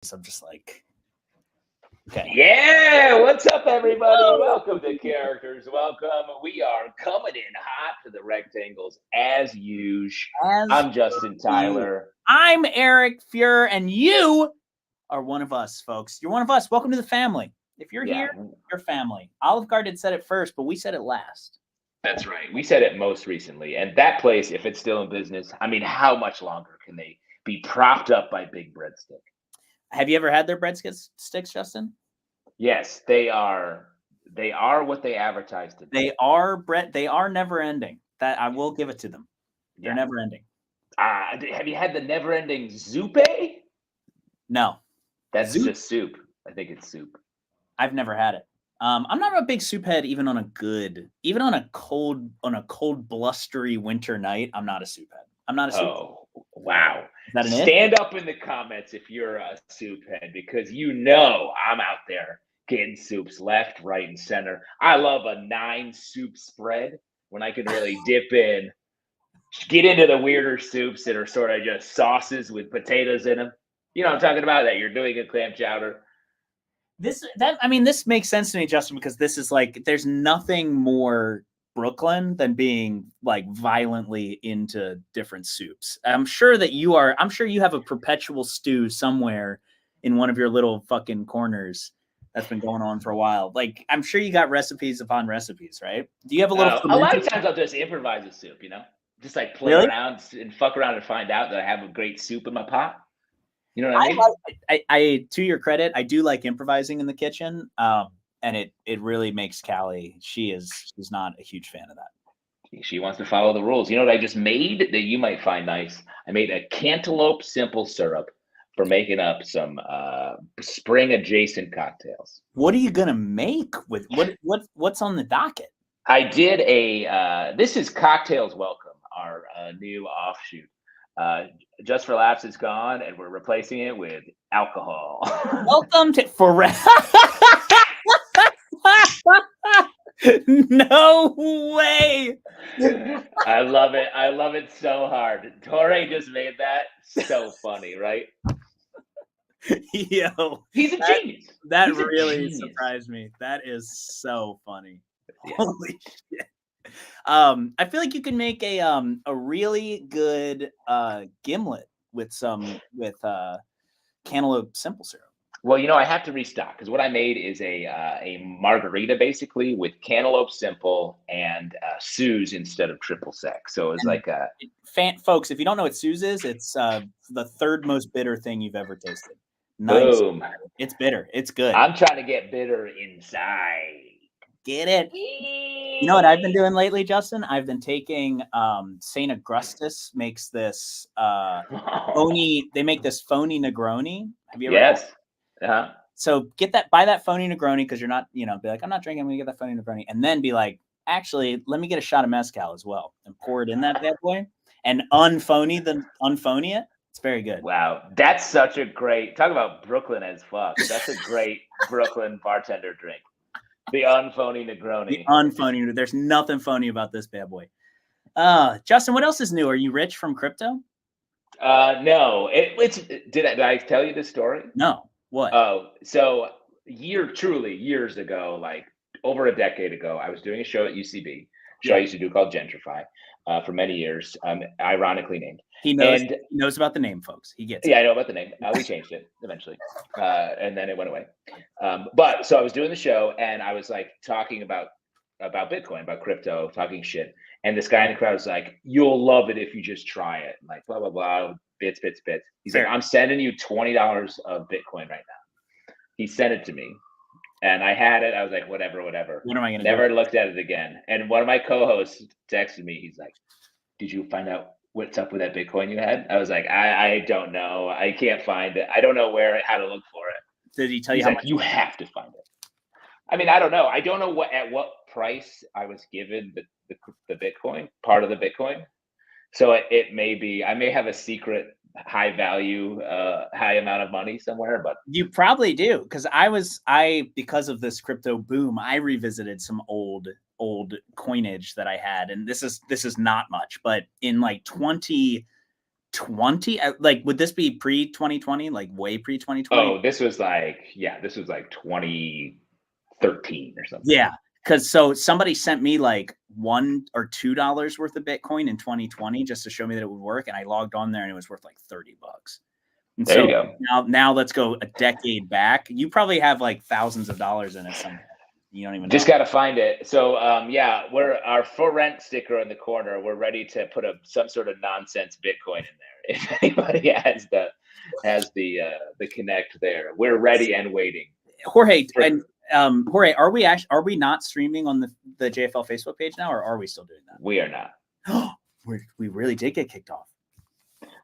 So I'm just like, okay. Yeah, what's up, everybody? Welcome to Characters. Welcome. We are coming in hot to the rectangles as usual. As I'm Justin you, Tyler. I'm Eric Feurer, and you are one of us, folks. You're one of us. Welcome to the family. If you're Yeah, here, you're family. Olive Garden said it first, but we said it last. that's right. We said it most recently. And that place, if it's still in business, I mean, how much longer can they be propped up by Big Breadstick? Have you ever had their breadsticks, Justin? Yes, they are. They are what they advertise to be. They are never ending. That I will give it to them. They're Yeah. never ending. Have you had the never-ending Zupe? No, That's Zoop, just soup. I think it's soup. I've never had it. I'm not a big soup head, even on a cold, blustery winter night. I'm not a soup head. I'm not a soup. Oh, wow. Is that an it? Stand up in the comments if you're a soup head, because you know I'm out there getting soups left, right, and center. I love a 9 soup spread when I can really dip in, get into the weirder soups that are sort of just sauces with potatoes in them. You know what I'm talking about? That you're doing a clam chowder. This makes sense to me, Justin, because this is like there's nothing more Brooklyn than being like violently into different soups. I'm sure you have a perpetual stew somewhere in one of your little fucking corners that's been going on for a while. Like I'm sure you got recipes upon recipes, right? Do you have a little A lot fermented? of times I'll just improvise a soup, just like play Really? around and fuck around and find out that I have a great soup in my pot. You know what I mean? I to your credit, I do like improvising in the kitchen. And it really makes Callie. She's not a huge fan of that. She wants to follow the rules. You know what I just made that you might find nice? I made a cantaloupe simple syrup for making up some spring adjacent cocktails. What are you gonna make with what's on the docket? I did this is Cocktails Welcome, our new offshoot. Just for Laughs is gone, and we're replacing it with alcohol. Welcome to Feurer. No way. I love it. I love it so hard. Torre just made that so funny, right? Yo, he's a genius. That He's really surprised me. That is so funny. Yeah. Holy shit. I feel like you can make a really good gimlet with cantaloupe simple syrup. Well, I have to restock because what I made is a margarita basically with cantaloupe simple and Suze instead of triple sec. So it's like a folks. If you don't know what Suze is, it's the third most bitter thing you've ever tasted. Nice. Boom. It's bitter. It's good. I'm trying to get bitter inside. Get it? You know what I've been doing lately, Justin? I've been taking St. Augustus makes this phony. They make this phony Negroni. Have you ever? Yes. Uh-huh. So buy that phony Negroni because you're not, be like, I'm not drinking. I'm gonna get that phony Negroni, and then be like, actually, let me get a shot of mezcal as well and pour it in that bad boy and unphony it. It's very good. Wow, that's such a great talk about Brooklyn as fuck. That's a great Brooklyn bartender drink. The unphony Negroni. The unphony. There's nothing phony about this bad boy. Justin, what else is new? Are you rich from crypto? No. Did I tell you this story? No. What? Oh, so truly years ago, like over a decade ago, I was doing a show at UCB, I used to do called Gentrify, for many years, ironically named. He knows about the name, folks. He gets it. Yeah, I know about the name. We changed it eventually, and then it went away. But so I was doing the show, and I was like talking about Bitcoin, about crypto, talking shit. And this guy in the crowd was like, "You'll love it if you just try it." And like blah blah blah, bits. He's like, "I'm sending you $20 of Bitcoin right now." He sent it to me, and I had it. I was like, "Whatever." What am I gonna Never looked at it again. And one of my co-hosts texted me. He's like, "Did you find out what's up with that Bitcoin you had?" I was like, I don't know. I can't find it. I don't know how to look for it. Did he tell you how much? You have to find it. I mean, I don't know. I don't know at what price I was given the Bitcoin, part of the Bitcoin. So it may be, I may have a secret high value, high amount of money somewhere, but you probably do. Cause because of this crypto boom, I revisited some old coinage that I had. And this is not much, but in like 20? Like, would this be pre-2020? Like way pre-2020? Oh, this was like 2013 or something. Yeah, because so somebody sent me like $1 or $2 worth of Bitcoin in 2020 just to show me that it would work, and I logged on there and it was worth like $30. And there so you go. now let's go a decade back. You probably have like thousands of dollars in it somewhere. You don't even know. Just got to find it. So we're our for rent sticker in the corner. We're ready to put some sort of nonsense Bitcoin in there. If anybody has the connect there, we're ready and waiting. Jorge, Jorge, are we not streaming on the JFL Facebook page now, or are we still doing that? We are not. We really did get kicked off.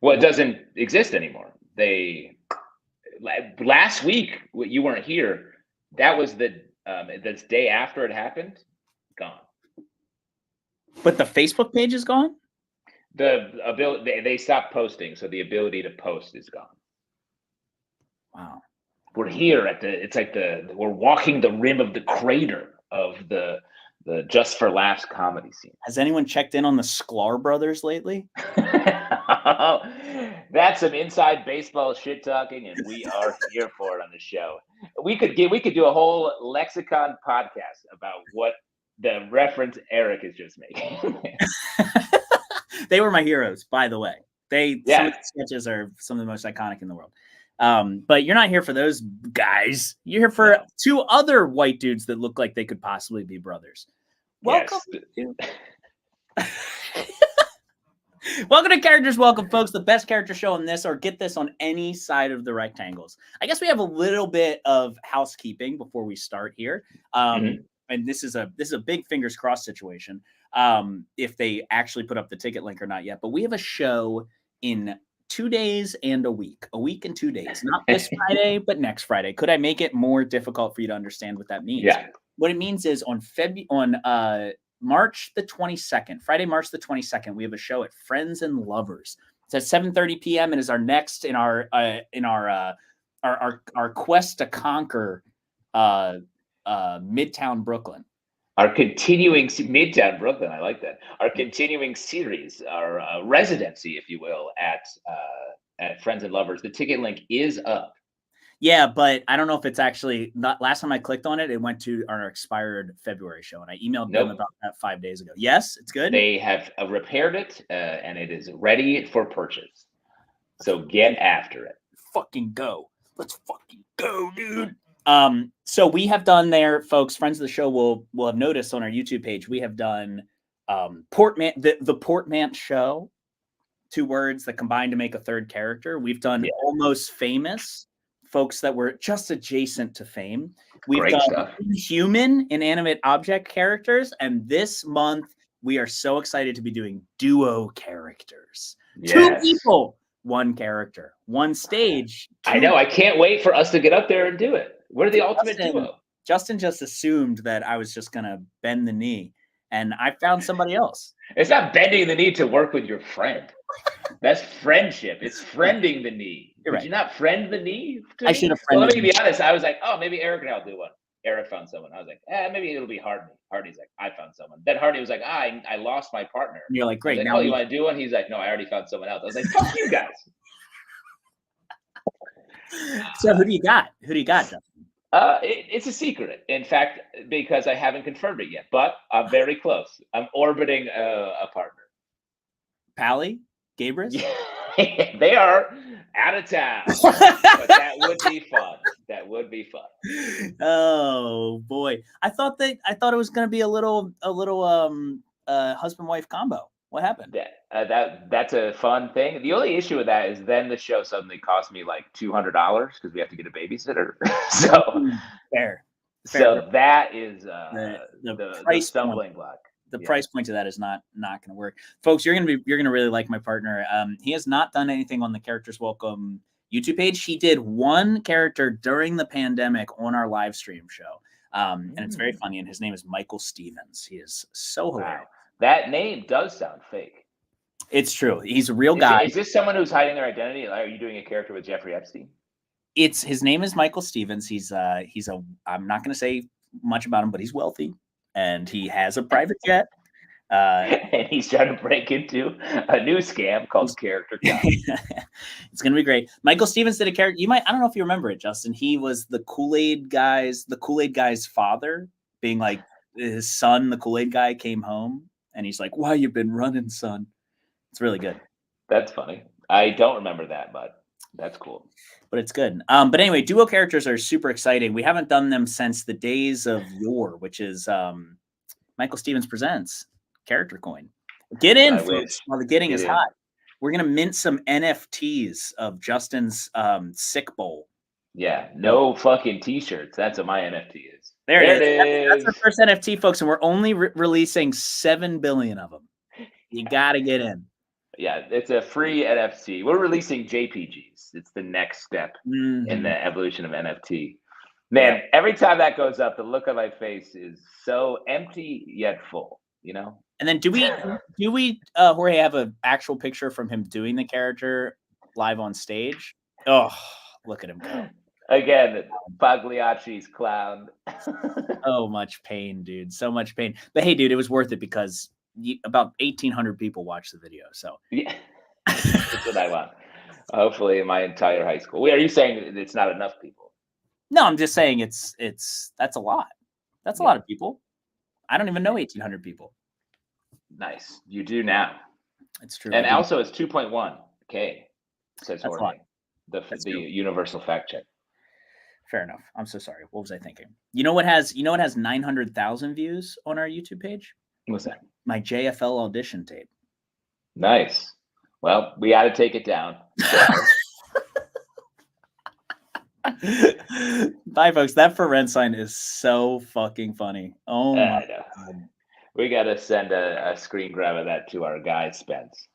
Well, it doesn't exist anymore. Last week you weren't here. That was the day after it happened. Gone. But the Facebook page is gone. The ability they stopped posting, so the ability to post is gone. Wow. We're here we're walking the rim of the crater of the Just for Laughs comedy scene. Has anyone checked in on the Sklar brothers lately? That's some inside baseball shit talking, and we are here for it on the show. We could do a whole lexicon podcast about what the reference Eric is just making. They were my heroes, by the way. Some of the sketches are some of the most iconic in the world. But you're not here for those guys. You're here for two other white dudes that look like they could possibly be brothers. Welcome. Yes. Welcome to Characters Welcome, folks. The best character show on this, or get this, on any side of the rectangles. I guess we have a little bit of housekeeping before we start here. And this is a big fingers crossed situation. If they actually put up the ticket link or not yet, but we have a show in 2 days and a week and 2 days, not this Friday, but next Friday. Could I make it more difficult for you to understand what that means? Yeah. What it means is on March the 22nd, Friday, March the 22nd, we have a show at Friends and Lovers. It's at 7:30 p.m. and is our next in our quest to conquer Midtown Brooklyn. Our continuing Midtown Brooklyn, I like that. Our continuing series, our residency, if you will, at Friends and Lovers. The ticket link is up. Yeah, but I don't know if it's actually not. Last time I clicked on it, it went to our expired February show, and I emailed them about that 5 days ago. Yes, it's good. They have repaired it, and it is ready for purchase. So get after it. Fucking go. Let's fucking go, dude. So we have done there, folks. Friends of the show will have noticed on our YouTube page. We have done the Portman Show, 2 words that combine to make a third character. We've done Almost Famous. Folks that were just adjacent to fame. We've done human inanimate object characters, and this month we are so excited to be doing duo characters. Yes. 2 people, 1 character, 1 stage. I know. I can't wait for us to get up there and do it. We're the ultimate duo. Justin just assumed that I was just gonna bend the knee, and I found somebody else. It's not bending the knee to work with your friend. That's friendship. It's friending the knee. Did you not friend the knee? I should have friended. Well, let me be honest. I was like, oh, maybe Eric and I'll do one. Eric found someone. I was like, maybe it'll be Hardy. Hardy's like, I found someone. Then Hardy was like, I lost my partner. And you're like, great. Like, now you want to do one? He's like, no, I already found someone else. I was like, fuck you guys. So who do you got? Justin? It's a secret, in fact, because I haven't confirmed it yet. But I'm very close. I'm orbiting a partner. Pally? Gabrus? Yeah, they are out of town. But that would be fun. That would be fun. Oh boy. I thought it was gonna be a little husband-wife combo. What happened? That's a fun thing. The only issue with that is then the show suddenly cost me like $200 because we have to get a babysitter. So fair. So that is the stumbling block. The price point to that is not going to work, folks. You're going to really like my partner. He has not done anything on the Characters Welcome YouTube page. He did 1 character during the pandemic on our live stream show, and it's very funny. And his name is Michael Stevens. He is so hilarious. Wow. That name does sound fake. It's true. He's a real guy. Is this someone who's hiding their identity? Are you doing a character with Jeffrey Epstein? His name is Michael Stevens. He's I'm not going to say much about him, but he's wealthy and he has a private jet. And he's trying to break into a new scam called Character Cop. It's gonna be great. Michael Stevens did a character. I don't know if you remember it, Justin. He was the Kool-Aid guy's father, being like his son, the Kool-Aid guy, came home and he's like, "Why you been running, son?" It's really good. That's funny. I don't remember that, but that's cool. But it's good. But anyway, duo characters are super exciting. We haven't done them since the days of yore, which is Michael Stevens Presents Character Coin. Get in, folks, while the getting is hot. We're going to mint some NFTs of Justin's sick bowl. Yeah, no fucking t-shirts. That's what my NFT is. There it is. That's our first NFT, folks, and we're only releasing 7 billion of them. You got to get in. Yeah, it's a free NFT. We're releasing JPGs. It's the next step in the evolution of NFT. Man, every time that goes up, the look on my face is so empty yet full, you know? And then do we Jorge, have an actual picture from him doing the character live on stage? Oh, look at him go. Again, Pagliacci's clown. So much pain, dude. So much pain. But hey, dude, it was worth it because about 1,800 people watched the video. So yeah, that's what I want. Hopefully, in my entire high school. Are you saying it's not enough people? No, I'm just saying that's a lot. That's a lot of people. I don't even know 1,800 people. Nice. You do now. It's true. And also, it's 2.1K. Says Jorge. The universal fact check. Fair enough. I'm so sorry. What was I thinking? You know what has 900,000 views on our YouTube page? What's that? My JFL audition tape. Nice. Well, we got to take it down. Bye, folks. That for rent sign is so fucking funny. Oh my God. We got to send a screen grab of that to our guy, Spence.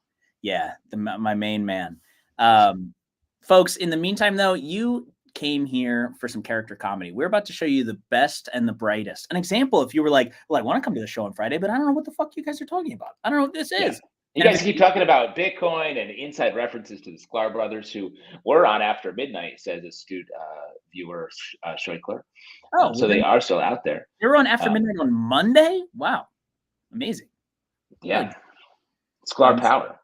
Yeah, my main man. Folks, in the meantime, though, you came here for some character comedy. We're about to show you the best and the brightest. An example, if you were like, well, I want to come to the show on Friday, but I don't know what the fuck you guys are talking about. I don't know what this is. You guys keep talking about Bitcoin and inside references to the Sklar brothers who were on After Midnight, says astute viewer Scheuchler. So they are still out there. They were on After Midnight on Monday? Wow. Amazing. Yeah. Good. Sklar power.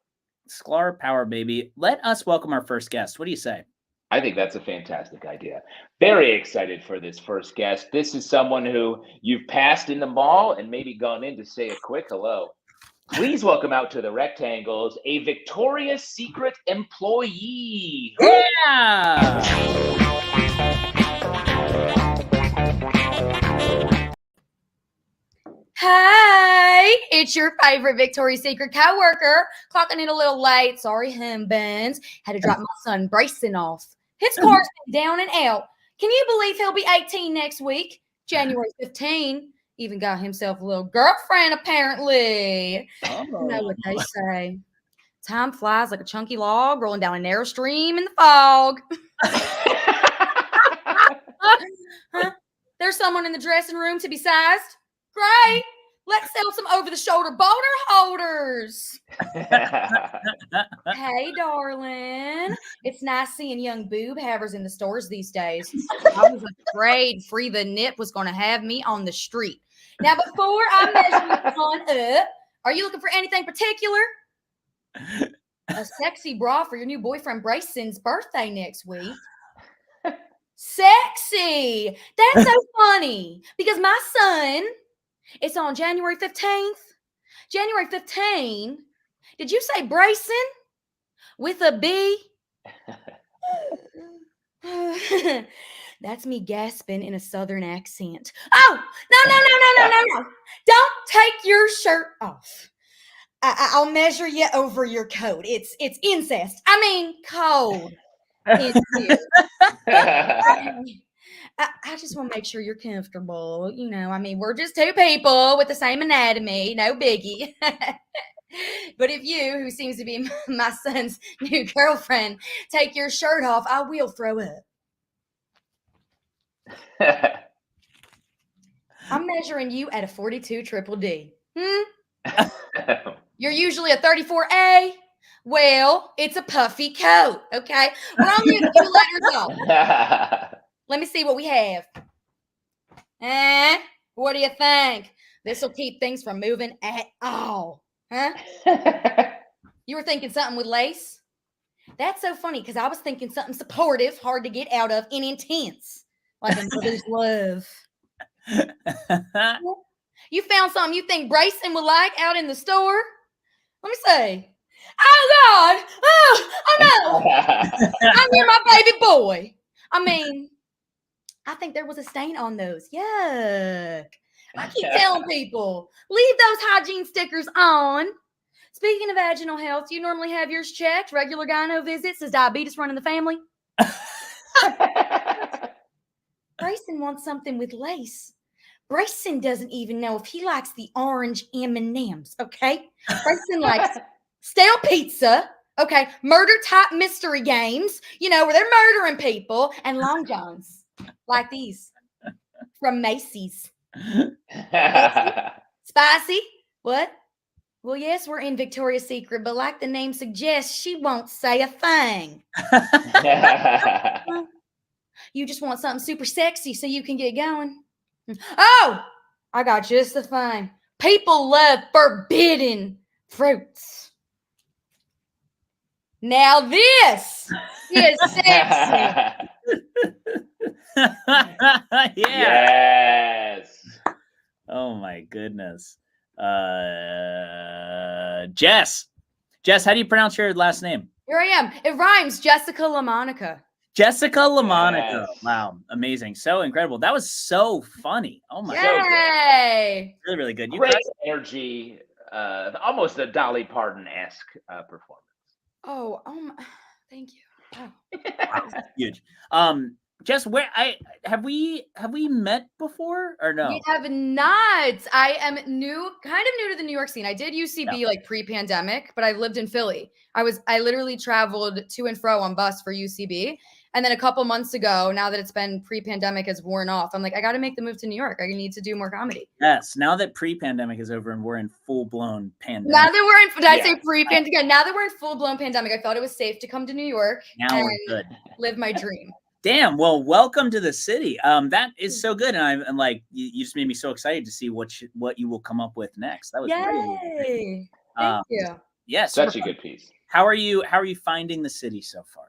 Sklar power, baby. Let us welcome our first guest. What do you say? I think that's a fantastic idea. Very excited for this first guest. This is someone who you've passed in the mall and maybe gone in to say a quick hello. Please welcome out to the rectangles a Victoria's Secret employee. Yeah! Hey, it's your favorite Victoria's Secret co-worker. Clocking in a little late. Sorry, Benz. Had to drop my son Bryson off. His car's been down and out. Can you believe he'll be 18 next week? January 15. Even got himself a little girlfriend, apparently. You know what they say. Time flies like a chunky log rolling down a narrow stream in the fog. There's someone in the dressing room to be sized. Great. Let's sell some over-the-shoulder boner holders. Hey, darling. It's nice seeing young boob havers in the stores these days. I was afraid Free the Nip was going to have me on the street. Now, before I measure you on up, are you looking for anything particular? A sexy bra for your new boyfriend Bryson's birthday next week. Sexy. That's so funny because my son, it's on January 15th. January 15th. Did you say Bryson with a B? That's me gasping in a southern accent. Oh, no. Don't take your shirt off. I'll measure you over your coat. It's incest. I mean, cold. I just want to make sure you're comfortable. You know, I mean, we're just two people with the same anatomy. No biggie. But if you, who seems to be my son's new girlfriend, take your shirt off, I will throw up. I'm measuring you at a 42 triple D. You're usually a 34A. Well, it's a puffy coat, okay? We're only a few letters off. Let me see what we have. What do you think? This will keep things from moving at all. Huh? You were thinking something with lace? That's so funny because I was thinking something supportive, hard to get out of, and intense, like a mother's love. You found something you think Bryson would like out in the store? Let me see. Oh, God. Oh no. I'm near my baby boy. I mean, I think there was a stain on those. Yuck. I keep telling people, leave those hygiene stickers on. Speaking of vaginal health, do you normally have yours checked? Regular gyno visits? Does diabetes run in the family? Bryson wants something with lace. Bryson doesn't even know if he likes the orange M&Ms, okay? Bryson likes stale pizza, okay? Murder-type mystery games, where they're murdering people, and Long Johns, like these, from Macy's. Spicy? What? Well, yes, we're in Victoria's Secret, but like the name suggests, she won't say a thing. You just want something super sexy so you can get going. Oh, I got just the thing. People love forbidden fruits. Now this is sexy. Yeah. Yes. Oh my goodness. Jess, how do you pronounce your last name? Here I am. It rhymes. Jessica LaMonica. Jessica LaMonica. Yes. Wow, amazing. So incredible. That was so funny. Oh my So god. Yay. Really, really good. You Great guys, energy. Almost a Dolly Parton-esque performance. Oh, thank you. Wow. that's huge. Jess, have we met before or no? We have not. I am kind of new to the New York scene. I did UCB like pre-pandemic, but I lived in Philly. I literally traveled to and fro on bus for UCB. And then a couple months ago, now that it's been pre-pandemic has worn off, I'm like, I got to make the move to New York. I need to do more comedy. Yes. Now that pre-pandemic is over and we're in full-blown pandemic. Now that we're in, did I say pre-pandemic? Yeah, now that we're in full-blown pandemic, I thought it was safe to come to New York Now we're good. Live my dream. Damn. Well, welcome to the city. That is so good. And I'm like, you just made me so excited to see what you will come up with next. That was really great. Thank you. Yes. Such a good piece. How are you finding the city so far?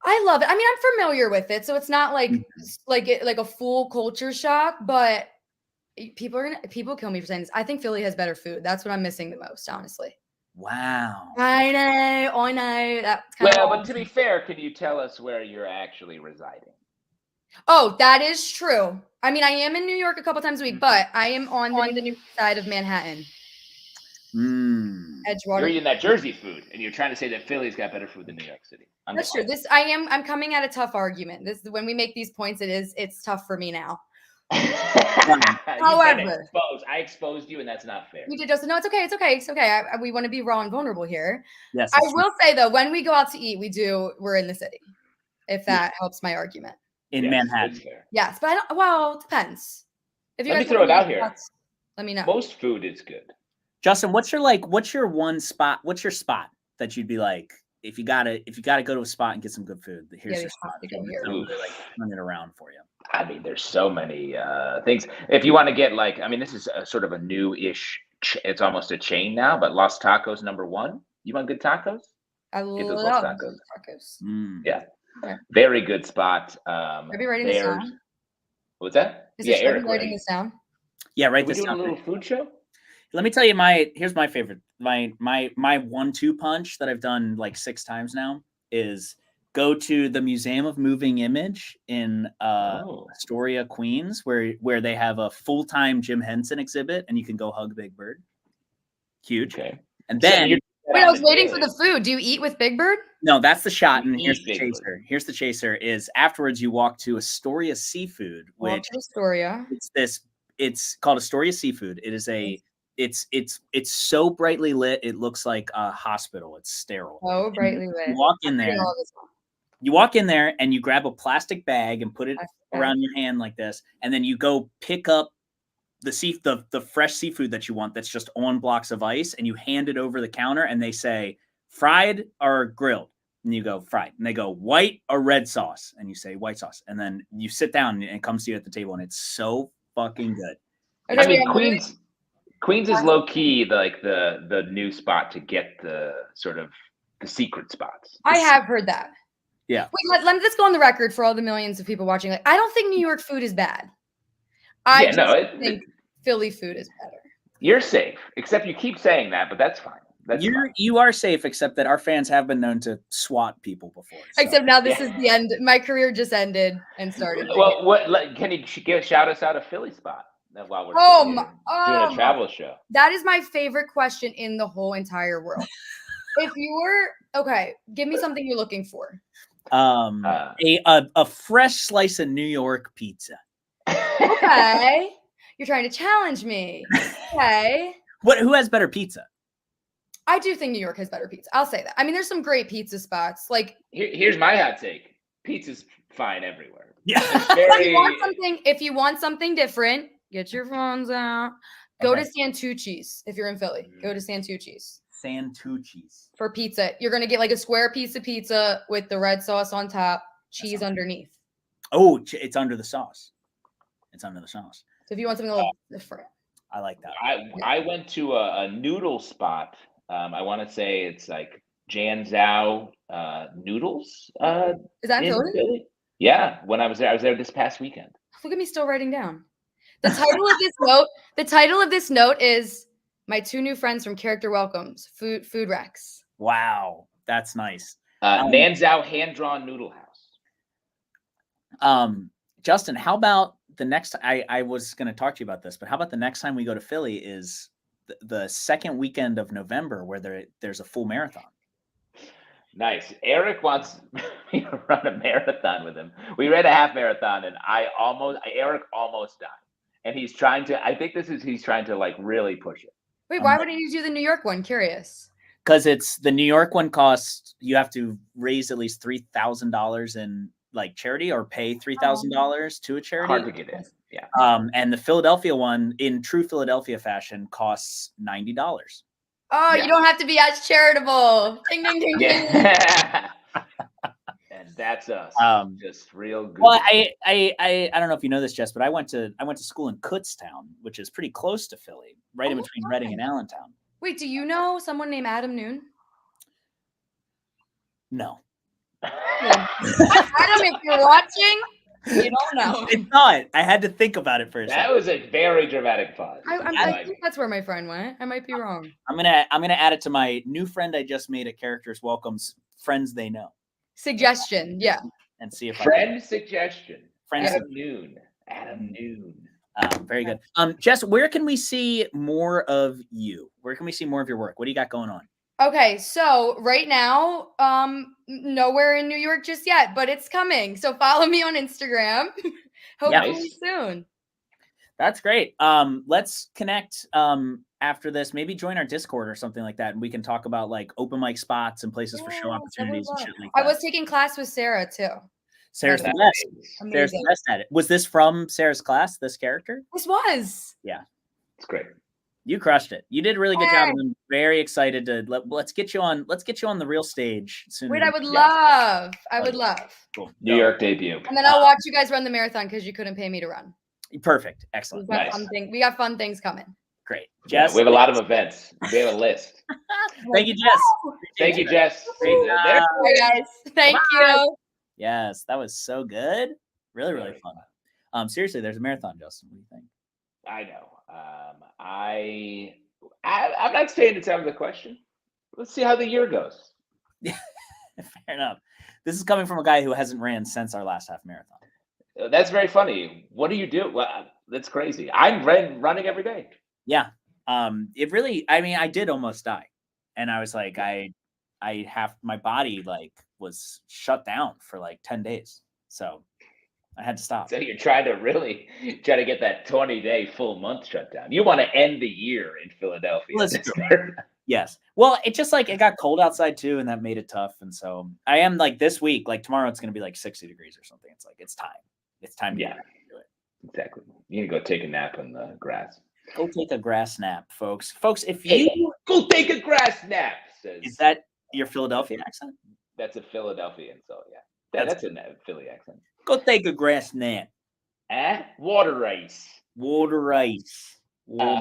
I love it. I mean, I'm familiar with it, so it's not like a full culture shock, but people kill me for saying this. I think Philly has better food. That's what I'm missing the most, honestly. Wow. I know. That's but to be fair, can you tell us where you're actually residing? Oh, that is true. I mean, I am in New York a couple times a week, but I am on the new side of Manhattan. Edgewater. You're eating that Jersey food, and you're trying to say that Philly's got better food than New York City. That's true. I'm coming at a tough argument. When we make these points, it's tough for me now. However, I exposed you, and that's not fair. You did, Justin. No, it's okay. It's okay. We want to be raw and vulnerable here. Yes. I will say though, when we go out to eat, we're in the city. If that helps my argument. In Manhattan. Yes, but it depends. If you let me throw it out here. Let me know. Most food is good. Justin, what's your one spot? What's your spot that you'd be like, if you gotta go to a spot and get some good food, here's your spot to go here. Turn it around for you. I mean, there's so many things. If you want to get this is a sort of a new-ish. It's almost a chain now, but Los Tacos #1. You want good tacos? I love tacos. Yeah, okay. Very good spot. Are we writing this down? What's that? Eric writing this down. Yeah, write this down. A little food show. Let me tell you here's my favorite. My 1-2 punch that I've done like 6 times now is go to the Museum of Moving Image in Astoria, Queens, where they have a full-time Jim Henson exhibit, and you can go hug Big Bird. Huge. Okay. And then I was waiting for the food. Do you eat with Big Bird? No, that's the shot. And here's the chaser. Here's the chaser is afterwards you walk to Astoria Seafood, which Astoria. It's called Astoria Seafood. It is it's so brightly lit. It looks like a hospital. It's sterile. Oh, brightly lit. You walk in there. You walk in there and you grab a plastic bag and put it around your hand like this, and then you go pick up the fresh seafood that you want that's just on blocks of ice, and you hand it over the counter, and they say fried or grilled, and you go fried, and they go white or red sauce, and you say white sauce, and then you sit down and it comes to you at the table, and it's so fucking good. I mean, Queens Queens is low key the new spot to get the sort of the secret spots. I have heard that. Yeah. Wait, let's go on the record for all the millions of people watching. Like, I don't think New York food is bad. I think Philly food is better. You're safe, except you keep saying that, but that's fine. You are safe, except that our fans have been known to swat people before. So. Except now this is the end. My career just ended and started. Well, can you shout us out a Philly spot while we're doing a travel show? That is my favorite question in the whole entire world. If you were okay, give me something you're looking for. A fresh slice of New York pizza. Okay, you're trying to challenge me. Okay. Who has better pizza? I do think New York has better pizza. I'll say that. I mean, there's some great pizza spots. Like here's my hot take: pizza's fine everywhere. Yeah. If you want something different, get your phones out. Go to Santucci's if you're in Philly. Go to Santucci's. Santucci's for pizza. You're gonna get like a square piece of pizza with the red sauce on top, cheese underneath. Oh, it's under the sauce. It's under the sauce. So if you want something a little different, I like that. I went to a noodle spot. I want to say it's like Jan Zhao noodles. Is that in Philly? Yeah, when I was there this past weekend. Look at me still writing down. The title of this note. The title of this note is "My two new friends from Character Welcomes, Food Rex." Wow, that's nice. Nan Zhao hand drawn noodle house. Justin, how about the next? I was going to talk to you about this, but how about the next time we go to Philly is the second weekend of November, where there's a full marathon. Nice. Eric wants me to run a marathon with him. We ran a half marathon, and Eric almost died. And he's trying to. I think he's trying to like really push it. Wait, why wouldn't you do the New York one? Curious. Because it's the New York one costs, you have to raise at least $3,000 in like charity or pay $3,000 to a charity. Hard to get in. Yeah. And the Philadelphia one, in true Philadelphia fashion, costs $90. Oh, yeah. You don't have to be as charitable. Ding, ding, ding, ding. Yeah. And that's us. Just real good. Well, I don't know if you know this, Jess, but I went to school in Kutztown, which is pretty close to Philly, right in between Reading and Allentown. Wait, do you know someone named Adam Noon? No. Adam, if you're watching, you don't know. It's not. I had to think about it for a second. That was a very dramatic pause. I think that's where my friend went. I might be wrong. I'm gonna add it to my new friend I just made at Characters Welcome's friends they know. Suggestion, yeah. And see if suggestion. Adam Noon. Very good. Jess, where can we see more of you? Where can we see more of your work? What do you got going on? Okay, so right now, nowhere in New York just yet, but it's coming. So follow me on Instagram. Hopefully soon. That's great. Let's connect after this. Maybe join our Discord or something like that, and we can talk about like open mic spots and places for show opportunities and shit like that. I was taking class with Sarah too. Sarah's the best. Sarah's the best at it. Was this from Sarah's class, this character? This was. Yeah. It's great. You crushed it. You did a really good job. I'm very excited to let's get you on the real stage soon. Wait, I would love. Cool. New York debut. And then I'll watch you guys run the marathon because you couldn't pay me to run. Perfect. Excellent. We got fun things coming. Great. Jess. Yeah, we have a lot of events. We have a list. Thank you, Jess. Thank you, Jess. Bye, guys. Thank you. Yes, that was so good. Really, really fun. Seriously, there's a marathon, Justin. What do you think? I know. I'm not staying to tell the question. Let's see how the year goes. Yeah, fair enough. This is coming from a guy who hasn't ran since our last half marathon. That's very funny. What do you do? Well, that's crazy. I'm running every day. Yeah. It really, I mean, I did almost die. And I was like, my body like was shut down for like 10 days. So I had to stop. So you're trying to get that 20-day full month shut down. You want to end the year in Philadelphia. Yes. Well, it just like, it got cold outside too, and that made it tough. And so I am like this week, like tomorrow, it's going to be like 60 degrees or something. It's like, it's time. It's time to do it. Exactly. You need to go take a nap in the grass. Go take a grass nap, folks. If go take a grass nap. Is that your Philadelphia accent? That's a Philadelphian, so yeah. That's a Philly accent. Go take a grass nap. Water ice. Water ice.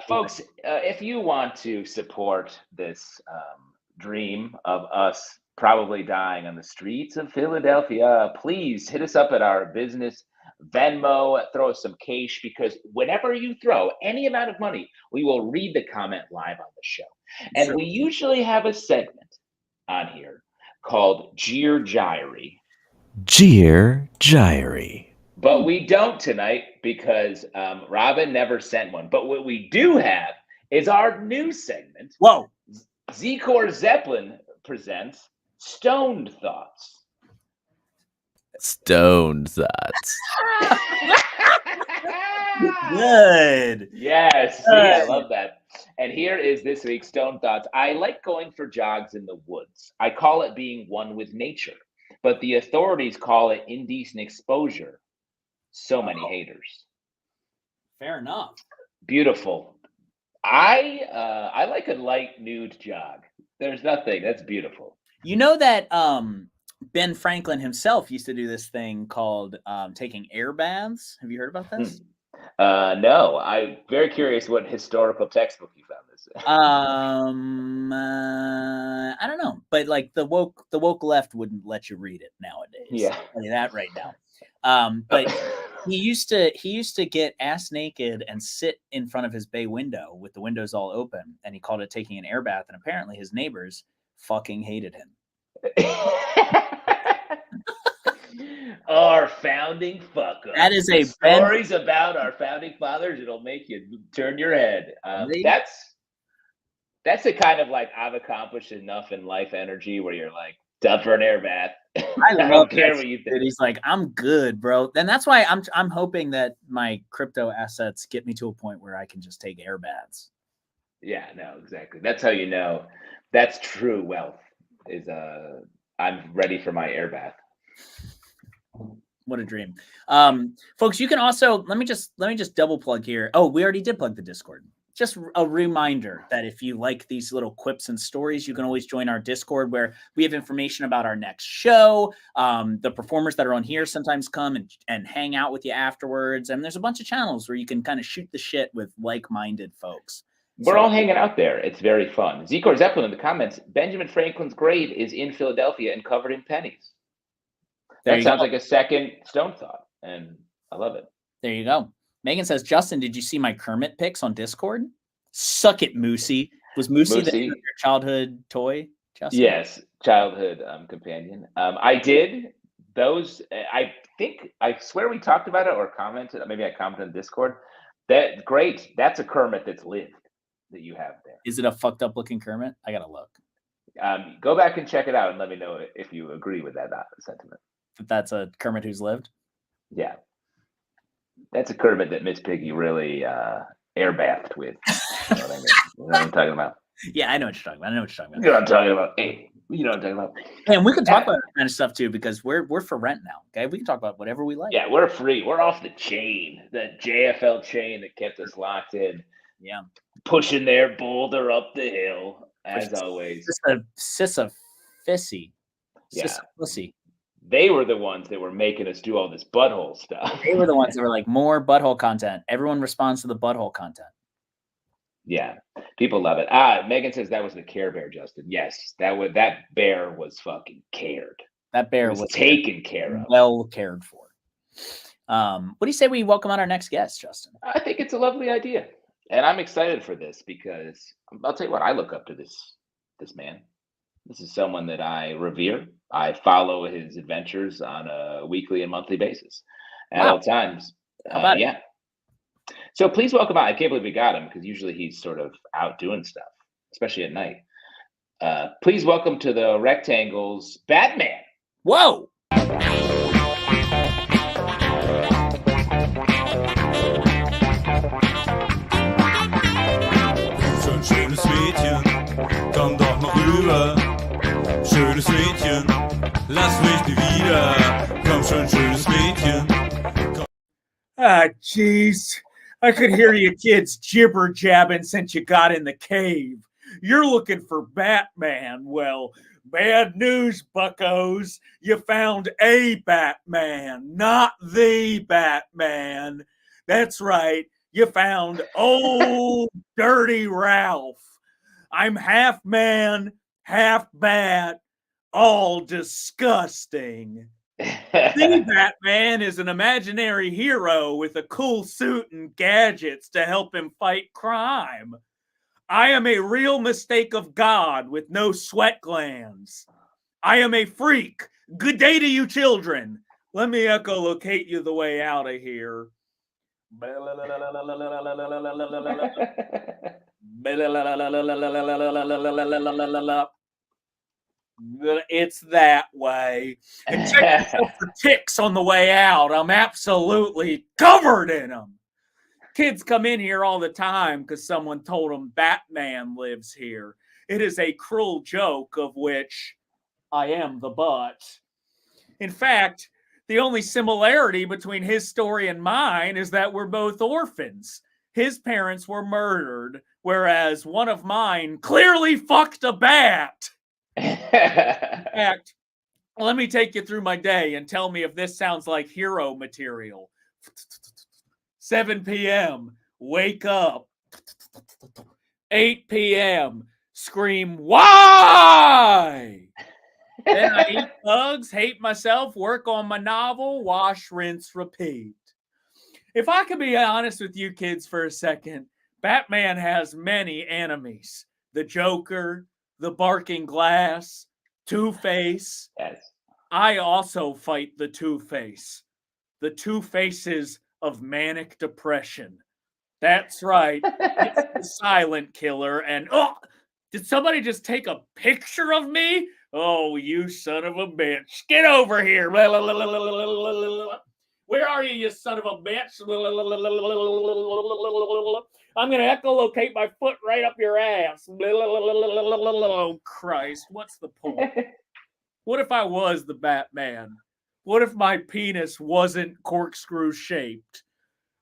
Folks, if you want to support this dream of us probably dying on the streets of Philadelphia, please hit us up at our business Venmo, throw us some cash, because whenever you throw any amount of money, we will read the comment live on the show. And Sure. we usually have a segment on here called Jeer Gyry. Jeer Gyry. But we don't tonight because Robin never sent one. But what we do have is our new segment. Whoa. Zikor Zeppelin presents Stoned Thoughts. Stoned thoughts. Good. Yes, see, I love that. And here is this week's Stone Thoughts. I like going for jogs in the woods. I call it being one with nature, but the authorities call it indecent exposure. So many haters. Fair enough. Beautiful. I like a light nude jog. There's nothing. That's beautiful. You know that Ben Franklin himself used to do this thing called taking air baths. Have you heard about this? No, I'm very curious what historical textbook you found this in. I don't know, but like the woke left wouldn't let you read it nowadays. Yeah. I'll tell you that right now. But he used to get ass naked and sit in front of his bay window with the windows all open, and he called it taking an air bath. And apparently his neighbors fucking hated him. Our founding fucker. That is a stories about our founding fathers. It'll make you turn your head. That's the kind of like I've accomplished enough in life energy where you're like, done for an air bath. I don't care what you think. He's like, I'm good, bro. And that's why I'm hoping that my crypto assets get me to a point where I can just take air baths. Yeah, no, exactly. That's how you know that's true wealth. Is I'm ready for my air bath. What a dream. Folks, you can also let me just double plug here. Oh, we already did plug the Discord. Just a reminder that if you like these little quips and stories, you can always join our Discord where we have information about our next show. The performers that are on here sometimes come and hang out with you afterwards. And there's a bunch of channels where you can kind of shoot the shit with like-minded folks. We're all hanging out there. It's very fun. Zikor Zeppelin in the comments, Benjamin Franklin's grave is in Philadelphia and covered in pennies. That sounds like a second Stone Thought, and I love it. There you go. Megan says, Justin, did you see my Kermit pics on Discord? Suck it, Moosey. Was Moosey your childhood toy, Justin? Yes, childhood companion. I did those. I swear we talked about it or commented. Maybe I commented on Discord. Great. That's a Kermit that's lived that you have there. Is it a fucked up looking Kermit? I gotta look. Go back and check it out and let me know if you agree with that sentiment. That's a Kermit who's lived? Yeah. That's a Kermit that Miss Piggy really air bathed with. You know what I mean? You know what I'm talking about? Yeah, I know what you're talking about. You know what I'm talking about? Hey, you know what I'm talking about? And we can talk about that kind of stuff too, because we're for rent now. Okay, we can talk about whatever we like. Yeah, we're free. We're off the chain, the JFL chain that kept us locked in. Yeah, pushing their boulder up the hill as always. Sissy. Yeah. Pussy. They were the ones that were making us do all this butthole stuff. They were the ones that were like, more butthole content. Everyone responds to the butthole content. Yeah, people love it. Megan says that was the Care Bear, Justin. Yes, that bear was fucking cared. That bear was taken care of. Well cared for. What do you say we welcome on our next guest, Justin? I think it's a lovely idea. And I'm excited for this because I'll tell you what, I look up to this man. This is someone that I revere. I follow his adventures on a weekly and monthly basis at all times. Yeah. So please welcome out. I can't believe we got him because usually he's sort of out doing stuff, especially at night. Please welcome to the Rectangles, Batman. Whoa. Schönes Mädchen, komm doch mal rüber. Schönes Mädchen, lass mich nie wieder. Komm schon, schönes Mädchen. Jeez. I could hear you kids jibber-jabbing since you got in the cave. You're looking for Batman. Well, bad news, buccos. You found a Batman, not the Batman. That's right. You found old dirty Ralph. I'm half man, half bat, all disgusting. The Batman is an imaginary hero with a cool suit and gadgets to help him fight crime. I am a real mistake of God with no sweat glands. I am a freak. Good day to you, children. Let me echolocate you the way out of here. It's that way. And check yourself for ticks on the way out. I'm absolutely covered in them. Kids come in here all the time because someone told them Batman lives here. It is a cruel joke of which I am the butt. In fact, the only similarity between his story and mine is that we're both orphans. His parents were murdered, whereas one of mine clearly fucked a bat. In fact, let me take you through my day and tell me if this sounds like hero material. 7 p.m., wake up. 8 p.m., scream, why? Then I eat bugs, hate myself, work on my novel, wash, rinse, repeat. If I could be honest with you kids for a second, Batman has many enemies. The Joker, the Barking Glass, Two-Face. Yes. I also fight the Two-Face. The two faces of manic depression. That's right. It's the silent killer. And oh, did somebody just take a picture of me? Oh, you son of a bitch. Get over here. Where are you son of a bitch? I'm going to echolocate my foot right up your ass. Oh, Christ. What's the point? What if I was the Batman? What if my penis wasn't corkscrew shaped?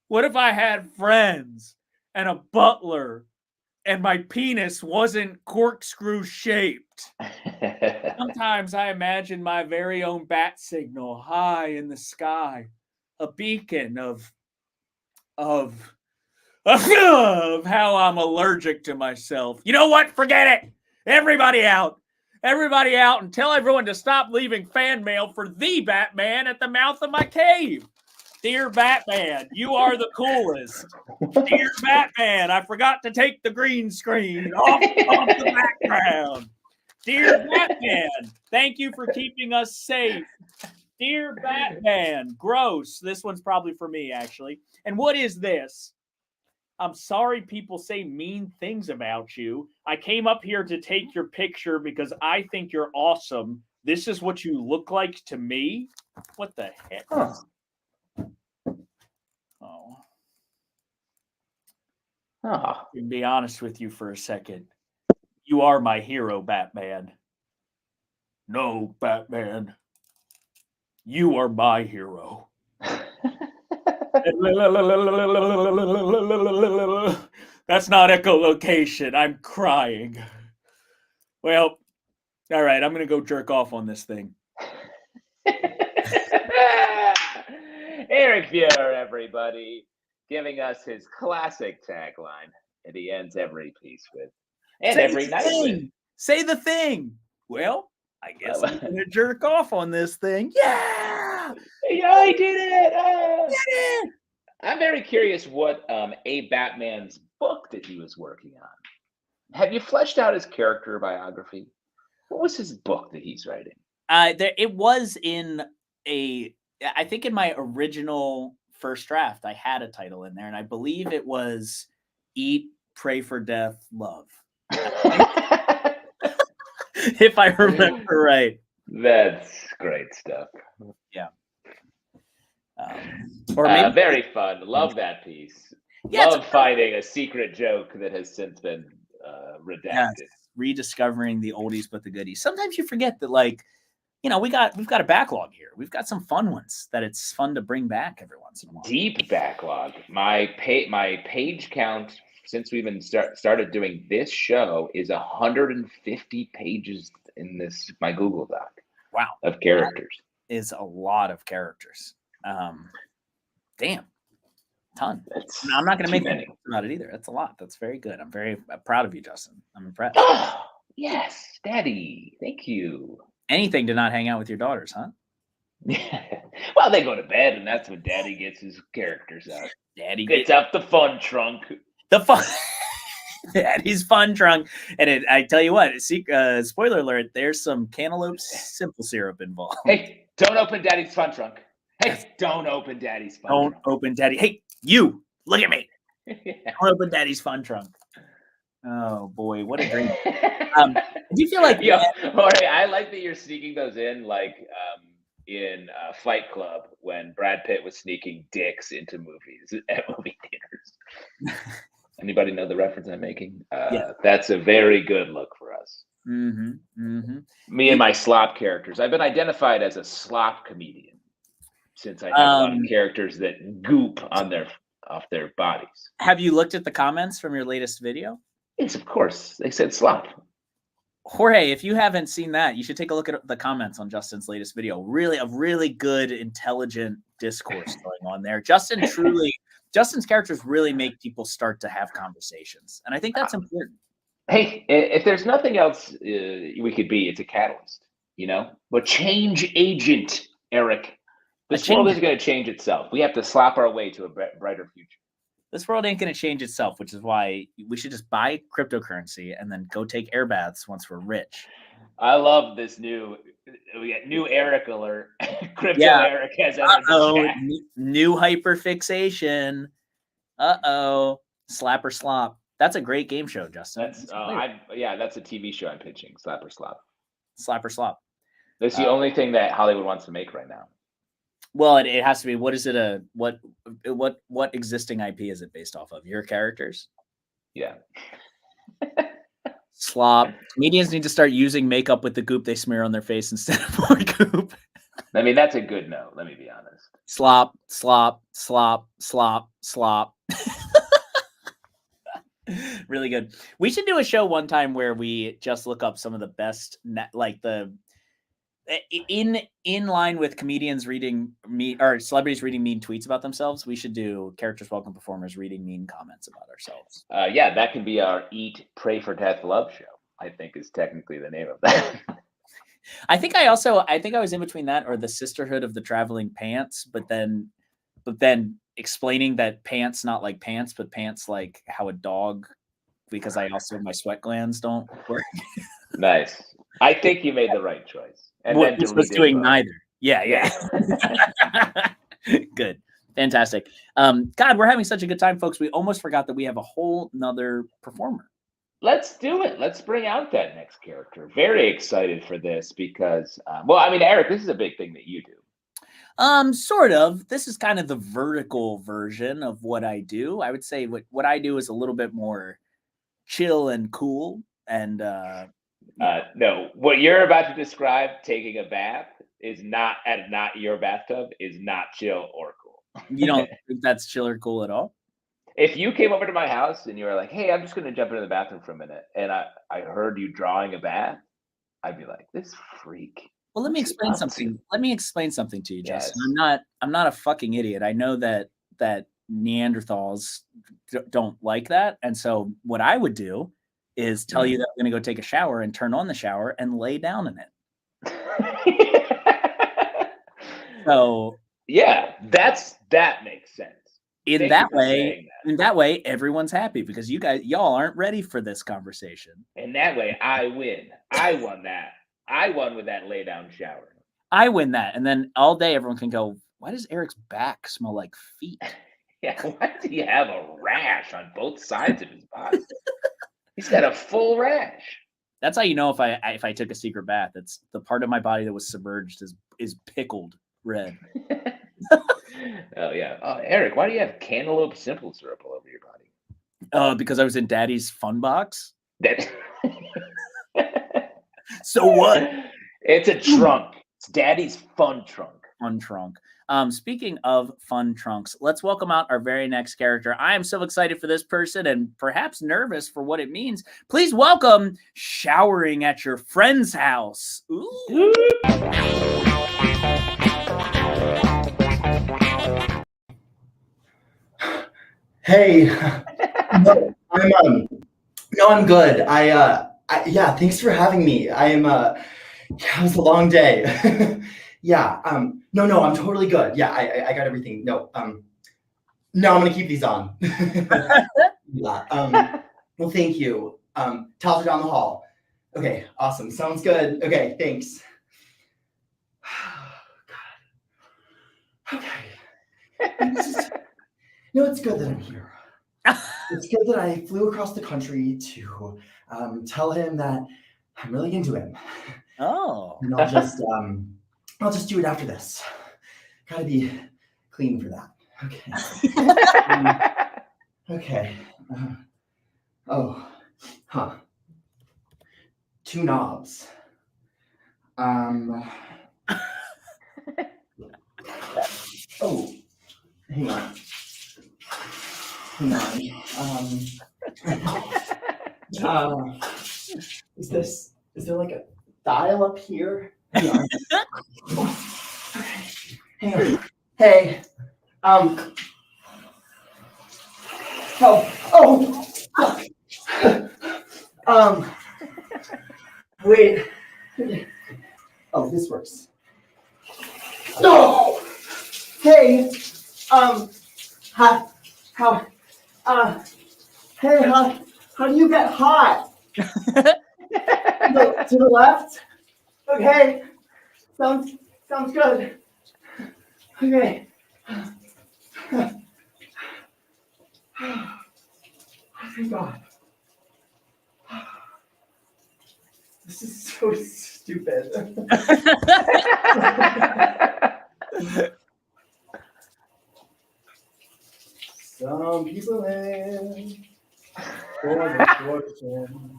What if I had friends and a butler and my penis wasn't corkscrew shaped? Sometimes I imagine my very own bat signal high in the sky, a beacon of how I'm allergic to myself. You know what? Forget it. Everybody out. Everybody out and tell everyone to stop leaving fan mail for the Batman at the mouth of my cave. Dear Batman, you are the coolest. Dear Batman, I forgot to take the green screen off the background. Dear Batman, thank you for keeping us safe. Dear Batman, gross. This one's probably for me, actually. And what is this? I'm sorry people say mean things about you. I came up here to take your picture because I think you're awesome. This is what you look like to me? What the heck? Huh. Oh. Oh. To be honest with you for a second. You are my hero, Batman. No, Batman. You are my hero. That's not echolocation. I'm crying. Well, all right. I'm going to go jerk off on this thing. Eric Feurer, everybody, giving us his classic tagline, and he ends every piece with, and Say every the night thing. with. Say the thing. Well, I guess I'm going to jerk off on this thing. Yeah! Yeah, I did it! Did it! I'm very curious what A. Batman's book that he was working on. Have you fleshed out his character biography? What was his book that he's writing? It was in I think in my original first draft, I had a title in there, and I believe it was Eat, Pray for Death, Love. If I remember right. That's great stuff. Yeah. Or maybe very fun. Love that piece. Yeah, Love finding a secret joke that has since been redacted. Yes, rediscovering the oldies but the goodies. Sometimes you forget that, like, you know, we've got a backlog here. We've got some fun ones that it's fun to bring back every once in a while. Deep backlog. My page count since we've been started doing this show is 150 pages in my Google Doc. Wow, of characters. That is a lot of characters. Damn. Ton. That's I'm not going to too make many. about it either. That's a lot. That's very good. I'm very proud of you, Justin. I'm impressed. Oh, yes, Daddy. Thank you. Anything to not hang out with your daughters, huh? Well, they go to bed, and that's when Daddy gets his characters out. Daddy Gets gets out the fun trunk. the fun. Daddy's fun trunk. And I tell you what, spoiler alert, there's some cantaloupe simple syrup involved. Hey, don't open Daddy's fun trunk. Hey, don't open Daddy's fun Don't trunk. open Daddy. Hey, you, look at me. Yeah. Don't open Daddy's fun trunk. Oh boy, what a dream. Do you feel like Yo, Jorge, I like that you're sneaking those in, like in Fight Club when Brad Pitt was sneaking dicks into movies at movie theaters. Anybody know the reference I'm making? Yeah. That's a very good look for us. Mm-hmm, mm-hmm. Me and my slop characters. I've been identified as a slop comedian since I have a lot of characters that goop on off their bodies. Have you looked at the comments from your latest video? Yes, of course. They said slop. Jorge, if you haven't seen that, you should take a look at the comments on Justin's latest video. Really, a really good, intelligent discourse going on there. Justin's characters really make people start to have conversations. And I think that's important. Hey, if there's nothing else we could be, it's a catalyst, But change agent, Eric. This world is going to change itself. We have to slap our way to a brighter future. This world ain't going to change itself, which is why we should just buy cryptocurrency and then go take air baths once we're rich. I love this we got new Eric alert. Crypto Eric has entered the chat. New hyperfixation. Slap or slop. That's a great game show, Justin. That's a TV show I'm pitching. Slap or slop. Slap or slop. That's the only thing that Hollywood wants to make right now. Well, it has to be. What is it? What existing IP is it based off of? Your characters? Yeah. Slop. Comedians need to start using makeup with the goop they smear on their face instead of more goop. I mean, that's a good no. Let me be honest. Slop, slop, slop, slop, slop. Really good. We should do a show one time where we just look up some of the best, in line with comedians reading or celebrities reading mean tweets about themselves. We should do characters welcome performers reading mean comments about ourselves. That can be our Eat, Pray for Death, Love show. I think is technically the name of that. I think I was in between that or the Sisterhood of the Traveling Pants, but then explaining that pants not like pants, but pants like how a dog, because my sweat glands don't work. Nice. I think you made the right choice. And then was doing neither. Yeah. Good. Fantastic. God, we're having such a good time, folks. We almost forgot that we have a whole nother performer. Let's do it. Let's bring out that next character. Very excited for this because, Eric, this is a big thing that you do. Sort of. This is kind of the vertical version of what I do. I would say what I do is a little bit more chill and cool. And no, what you're about to describe, taking a bath, is not your bathtub, is not chill or cool. You don't think that's chill or cool at all? If you came over to my house and you were like, hey, I'm just going to jump into the bathroom for a minute, and I heard you drawing a bath, I'd be like, this freak. Well, let me explain something. Let me explain something to you, Yes. Justin. I'm not a fucking idiot. I know that Neanderthals don't like that. And so what I would do is tell you that I'm going to go take a shower and turn on the shower and lay down in it. So yeah, that makes sense. In that way, everyone's happy because y'all aren't ready for this conversation. In that way, I win. I won that. I won with that lay down shower. I win that. And then all day everyone can go, why does Eric's back smell like feet? Yeah, why does he have a rash on both sides of his body? He's got a full rash. That's how you know if I took a secret bath. It's the part of my body that was submerged is pickled red. Oh yeah. Oh, Eric, why do you have cantaloupe simple syrup all over your body? Because I was in Daddy's fun box. That. So what? It's a trunk. It's Daddy's fun trunk. Fun trunk. Speaking of fun trunks, let's welcome out our very next character. I am so excited for this person and perhaps nervous for what it means. Please welcome Showering at Your Friend's House. Ooh. Hey, no, I'm good. Yeah, thanks for having me. It was a long day. Yeah, no, I'm totally good. Yeah, I got everything. No, I'm gonna keep these on. Yeah, well, thank you. Towels are down the hall. Okay, awesome. Sounds good. Okay, thanks. God. Okay. It's good that I'm here. It's good that I flew across the country to tell him that I'm really into him. Oh. And I'll just do it after this. Gotta be clean for that. Okay. Okay. 2 knobs. Oh, hang on. Is there like a dial up here? Hang on. Hang on. Hey. Wait. Oh, this works. No. Hey. How do you get hot? To the left. Okay. Sounds good. Okay. Thank God. This is so stupid. Some people live for the fortune.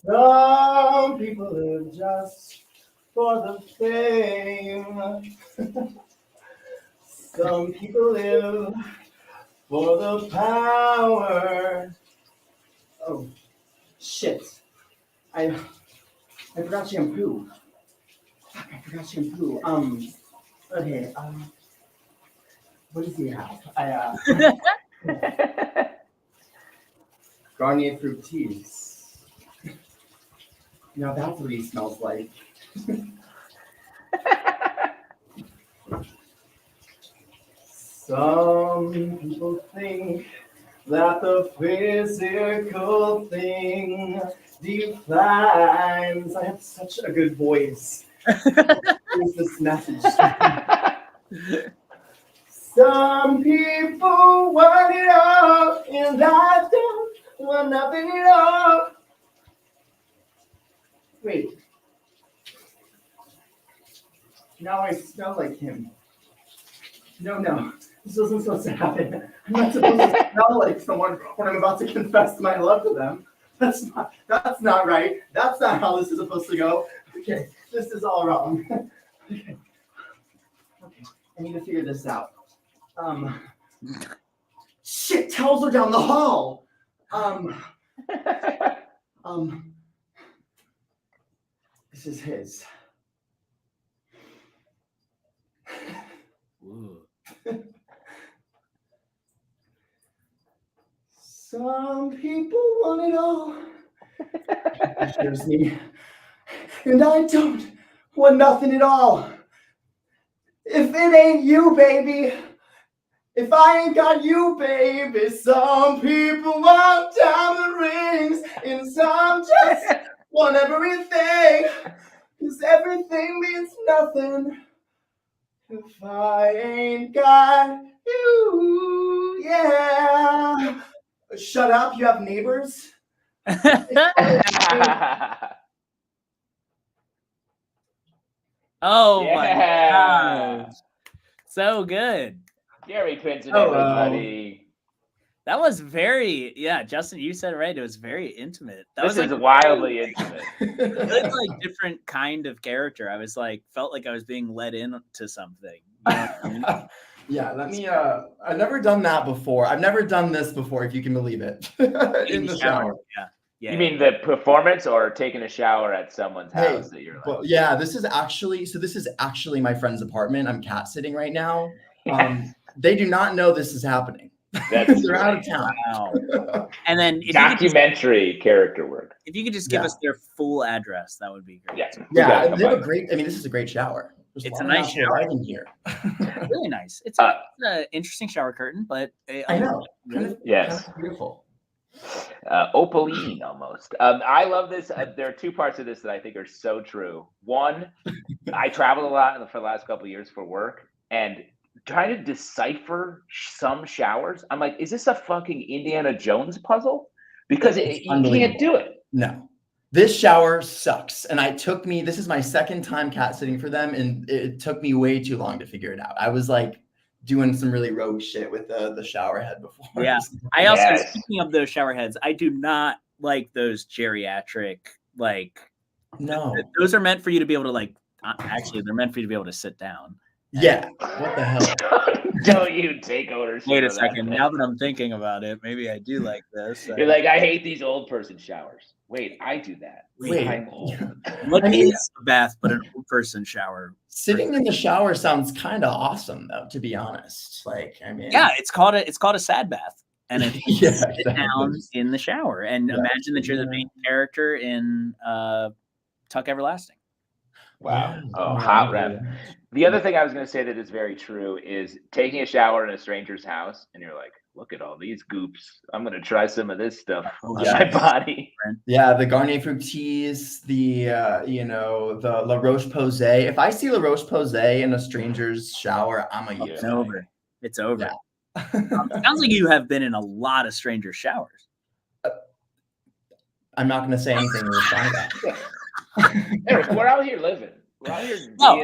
Some people live just for the fame. Some people live for the power. Oh, shit. I forgot shampoo. Fuck, I forgot shampoo. Okay, what does he have? Garnier Fructis. Now that's what he smells like. Some people think that the physical thing defines. I have such a good voice. Here's this message. Some people want it all, and I don't want nothing at all. Wait. Now I smell like him. No. This wasn't supposed to happen. I'm not supposed to smell like someone when I'm about to confess my love to them. That's not right. That's not how this is supposed to go. Okay, this is all wrong. Okay, I need to figure this out. Shit, towels are down the hall. This is his. Some people want it all. It shows me. And I don't want nothing at all. If it ain't you, baby. If I ain't got you, baby. Some people want diamond rings. And some just want everything. 'Cause everything means nothing if I ain't got you. Yeah. Shut up, you have neighbors? Oh my gosh. So good. Gary Clinton, everybody. That was very, Justin, you said it right. It was very intimate. This is wildly intimate. It's like different kind of character. I was like, felt like I was being led into something. You know what I mean? Yeah, let me, I've never done that before. I've never done this before, if you can believe it. In the shower. Yeah. You mean the performance or taking a shower at someone's house that you're like? Well, yeah, this is actually my friend's apartment. I'm cat sitting right now. They do not know this is happening. That's They're out of town. Wow. And then documentary character work. if you could just give us their full address, that would be great. Yeah. Yeah, and they have a great. I mean, this is a great shower. There's It's lot a of nice natural shower. light in here. Really nice. It's an interesting shower curtain, but I know. Yes. Kind of beautiful. Opaline almost. I love this. There are two parts of this that I think are so true. One, I traveled a lot for the last couple of years for work, and trying to decipher some showers, I'm like, is this a fucking Indiana Jones puzzle? Because you can't do it. No. This shower sucks. And this is my second time cat sitting for them, and it took me way too long to figure it out. I was like doing some really rogue shit with the shower head before. Yeah. I also, speaking of those shower heads, I do not like those geriatric, no. Those are meant for you to be able to actually, they're meant for you to be able to sit down. Yeah. What the hell? Don't you take ownership? Wait a second. Now that I'm thinking about it, maybe I do like this. You're like, I hate these old person showers. Wait, I do that. Wait. I'm old. What is a bath but an old person shower? Sitting in the shower sounds kind of awesome, though, to be honest. Yeah, it's called a sad bath, and it's Yeah, sit down in the shower. And imagine that you're the main character in Tuck Everlasting. Wow. Oh, hot rep. The other thing I was going to say that is very true is taking a shower in a stranger's house, and you're like, look at all these goops. I'm going to try some of this stuff on my body. Yeah, the Garnier Fructis, the La Roche-Posay. If I see La Roche-Posay in a stranger's shower, I'm a It's over. It's over. Yeah. Sounds like you have been in a lot of stranger showers. I'm not going to say anything to respond to that. Eric, we're out here living. We're out here No,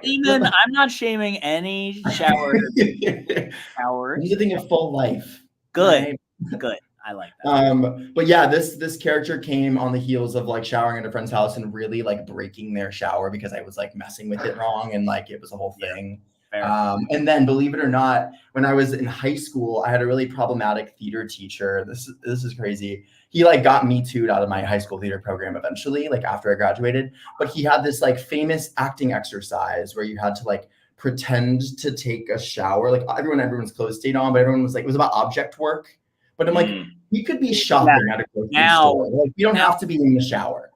being I'm not shaming any shower. Living a full life. Good. Right? Good. I like that. But yeah, this character came on the heels of showering at a friend's house and really breaking their shower because I was messing with it wrong, and it was a whole thing. And then, believe it or not, when I was in high school, I had a really problematic theater teacher. This is crazy. He got me too'd out of my high school theater program eventually, after I graduated. But he had this famous acting exercise where you had to pretend to take a shower. Everyone's clothes stayed on, but everyone was it was about object work. But I'm you could be shopping at a grocery store. You don't have to be in the shower.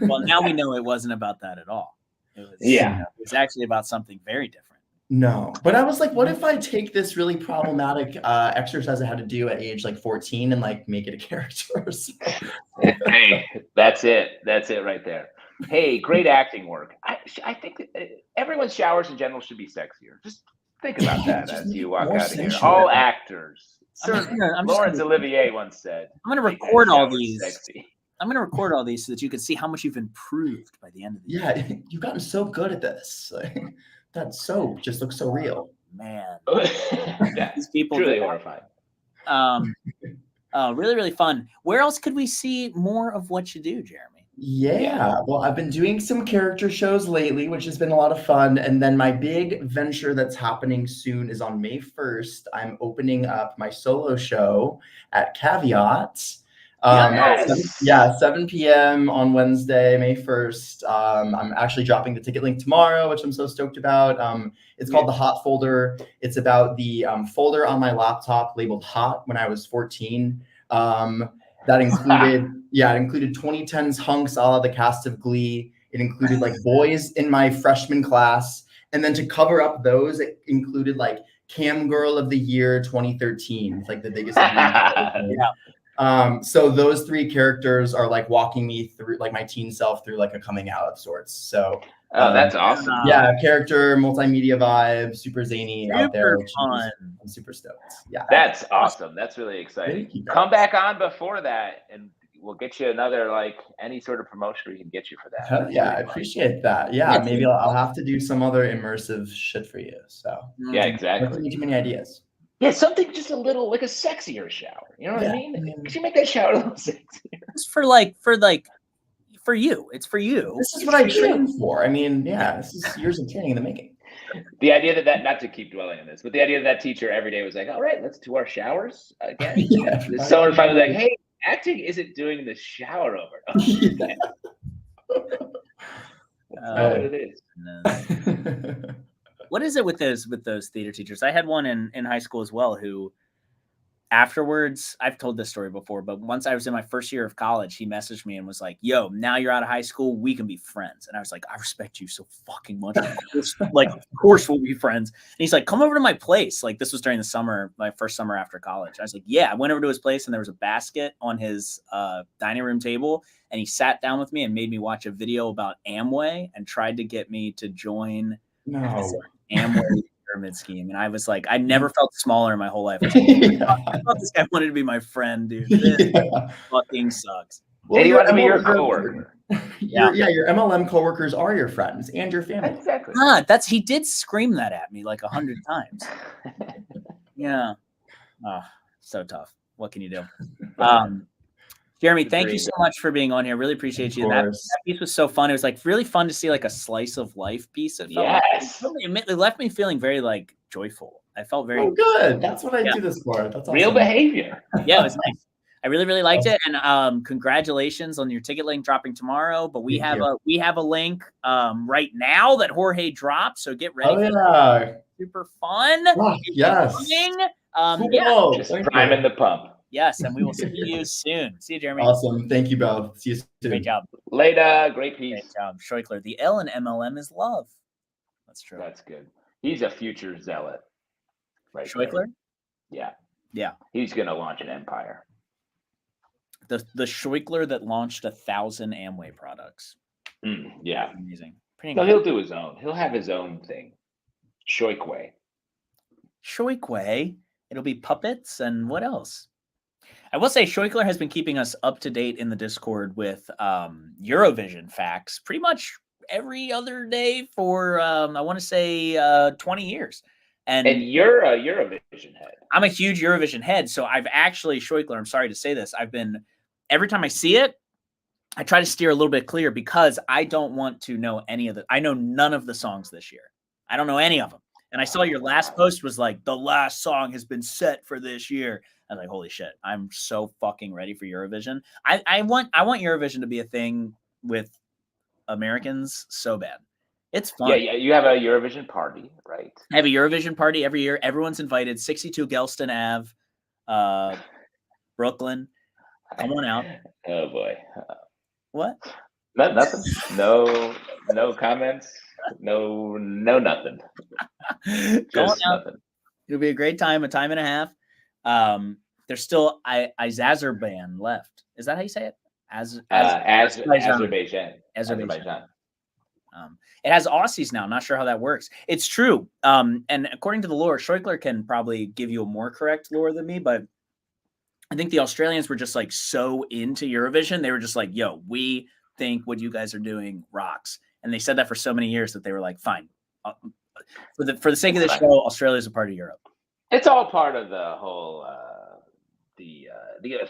Well, now we know it wasn't about that at all. It was, it was actually about something very different. No, but I was like, what if I take this really problematic exercise I had to do at age 14 and make it a character? Hey, that's it. That's it right there. Hey, great acting work. I think everyone's showers in general should be sexier. Just think about that as you walk out of here. All actors. Laurence Olivier once said, I'm going to record all these. Sexy. I'm going to record all these so that you can see how much you've improved by the end of the year. Yeah, you've gotten so good at this. That soap just looks so real. Man. These people truly horrifying. Really, really fun. Where else could we see more of what you do, Jeremy? Yeah, well, I've been doing some character shows lately, which has been a lot of fun. And then my big venture that's happening soon is on May 1st. I'm opening up my solo show at Caveat. 7 p.m. on Wednesday, May 1st. I'm actually dropping the ticket link tomorrow, which I'm so stoked about. It's called The Hot Folder. It's about the folder on my laptop labeled Hot when I was 14. That included, it included 2010's hunks a la the cast of Glee. It included boys in my freshman class. And then to cover up those, it included Cam Girl of the Year 2013. It's the biggest. So those three characters are walking me through my teen self through a coming out of sorts. So that's awesome. Yeah, character, multimedia vibe, super zany out there. Fun. I'm super stoked. Yeah. That's awesome. That's really exciting. Come back on before that and we'll get you another any sort of promotion we can get you for that. Hell yeah, I appreciate that. Yeah, maybe I'll have to do some other immersive shit for you. So yeah, exactly. Don't need too many ideas. Yeah, something just a little a sexier shower. You know what I mean? Could you make that shower a little sexier? It's for you. It's for you. This is what I trained for. I mean, this is years of training in the making. The idea that not to keep dwelling on this, but the idea that teacher every day was all right, let's do our showers again. Someone finally was hey, acting isn't doing the shower over. What it is. What is it with those theater teachers? I had one in high school as well who afterwards, I've told this story before, but once I was in my first year of college, he messaged me and was like, "Yo, now you're out of high school, we can be friends." And I was like, "I respect you so fucking much. Of course we'll be friends." And he's like, "Come over to my place." Like this was during the summer, my first summer after college. I was like, "Yeah." I went over to his place and there was a basket on his dining room table, and he sat down with me and made me watch a video about Amway and tried to get me to join No. Amway pyramid scheme. And I was like, I never felt smaller in my whole life. I thought this guy wanted to be my friend, dude. This fucking sucks. Well, and he wanted to be your coworker. Your MLM coworkers are your friends and your family. Exactly. He did scream that at me like 100 times. Yeah. Oh, so tough. What can you do? Jeremy, thank you so much for being on here. Really appreciate you. That piece was so fun. It was like really fun to see like a slice of life piece. It felt it left me feeling very like joyful. I felt very good. That's what I do this for. That's awesome. Real behavior. Yeah, it was nice. I really, really liked it. And congratulations on your ticket link dropping tomorrow. But we have a link right now that Jorge dropped. So get ready for that. Super fun. Yes. Just priming the pump. Yes, and we will see you soon. See you, Jeremy. Awesome. Thank you both. See you soon. Great job. Later. Great piece. Great job. Scheuchler. The L in MLM is love. That's true. That's good. He's a future zealot. Right. Scheuchler? Yeah. Yeah. He's going to launch an empire. The Scheuchler that launched 1,000 Amway products. Yeah. Amazing. So he'll do his own. He'll have his own thing. Scheuchway. Scheuchway. It'll be puppets and what else? I will say Scheuchler has been keeping us up to date in the Discord with Eurovision facts pretty much every other day for, I want to say 20 years. And you're a Eurovision head. I'm a huge Eurovision head. So I've actually, Scheuchler, I'm sorry to say this, every time I see it, I try to steer a little bit clear because I don't want to know I know none of the songs this year. I don't know any of them. And I saw your last post was like, the last song has been set for this year. I was like, holy shit, I'm so fucking ready for Eurovision. I want Eurovision to be a thing with Americans so bad. It's fun. Yeah, you have a Eurovision party, right? I have a Eurovision party every year. Everyone's invited. 62 Gelston Ave, Brooklyn. Come on out. Oh boy. What? Nothing. No comments. No nothing. Just nothing. It'll be a great time, a time and a half. There's still Azerbaijan left. Is that how you say it? Azerbaijan. It has Aussies now. I'm not sure how that works. It's true. And according to the lore, Scheuchler can probably give you a more correct lore than me, but I think the Australians were just like so into Eurovision. They were just like, yo, we think what you guys are doing rocks. And they said that for so many years that they were like, fine. For the sake of the show, Australia is a part of Europe. It's all part of the whole the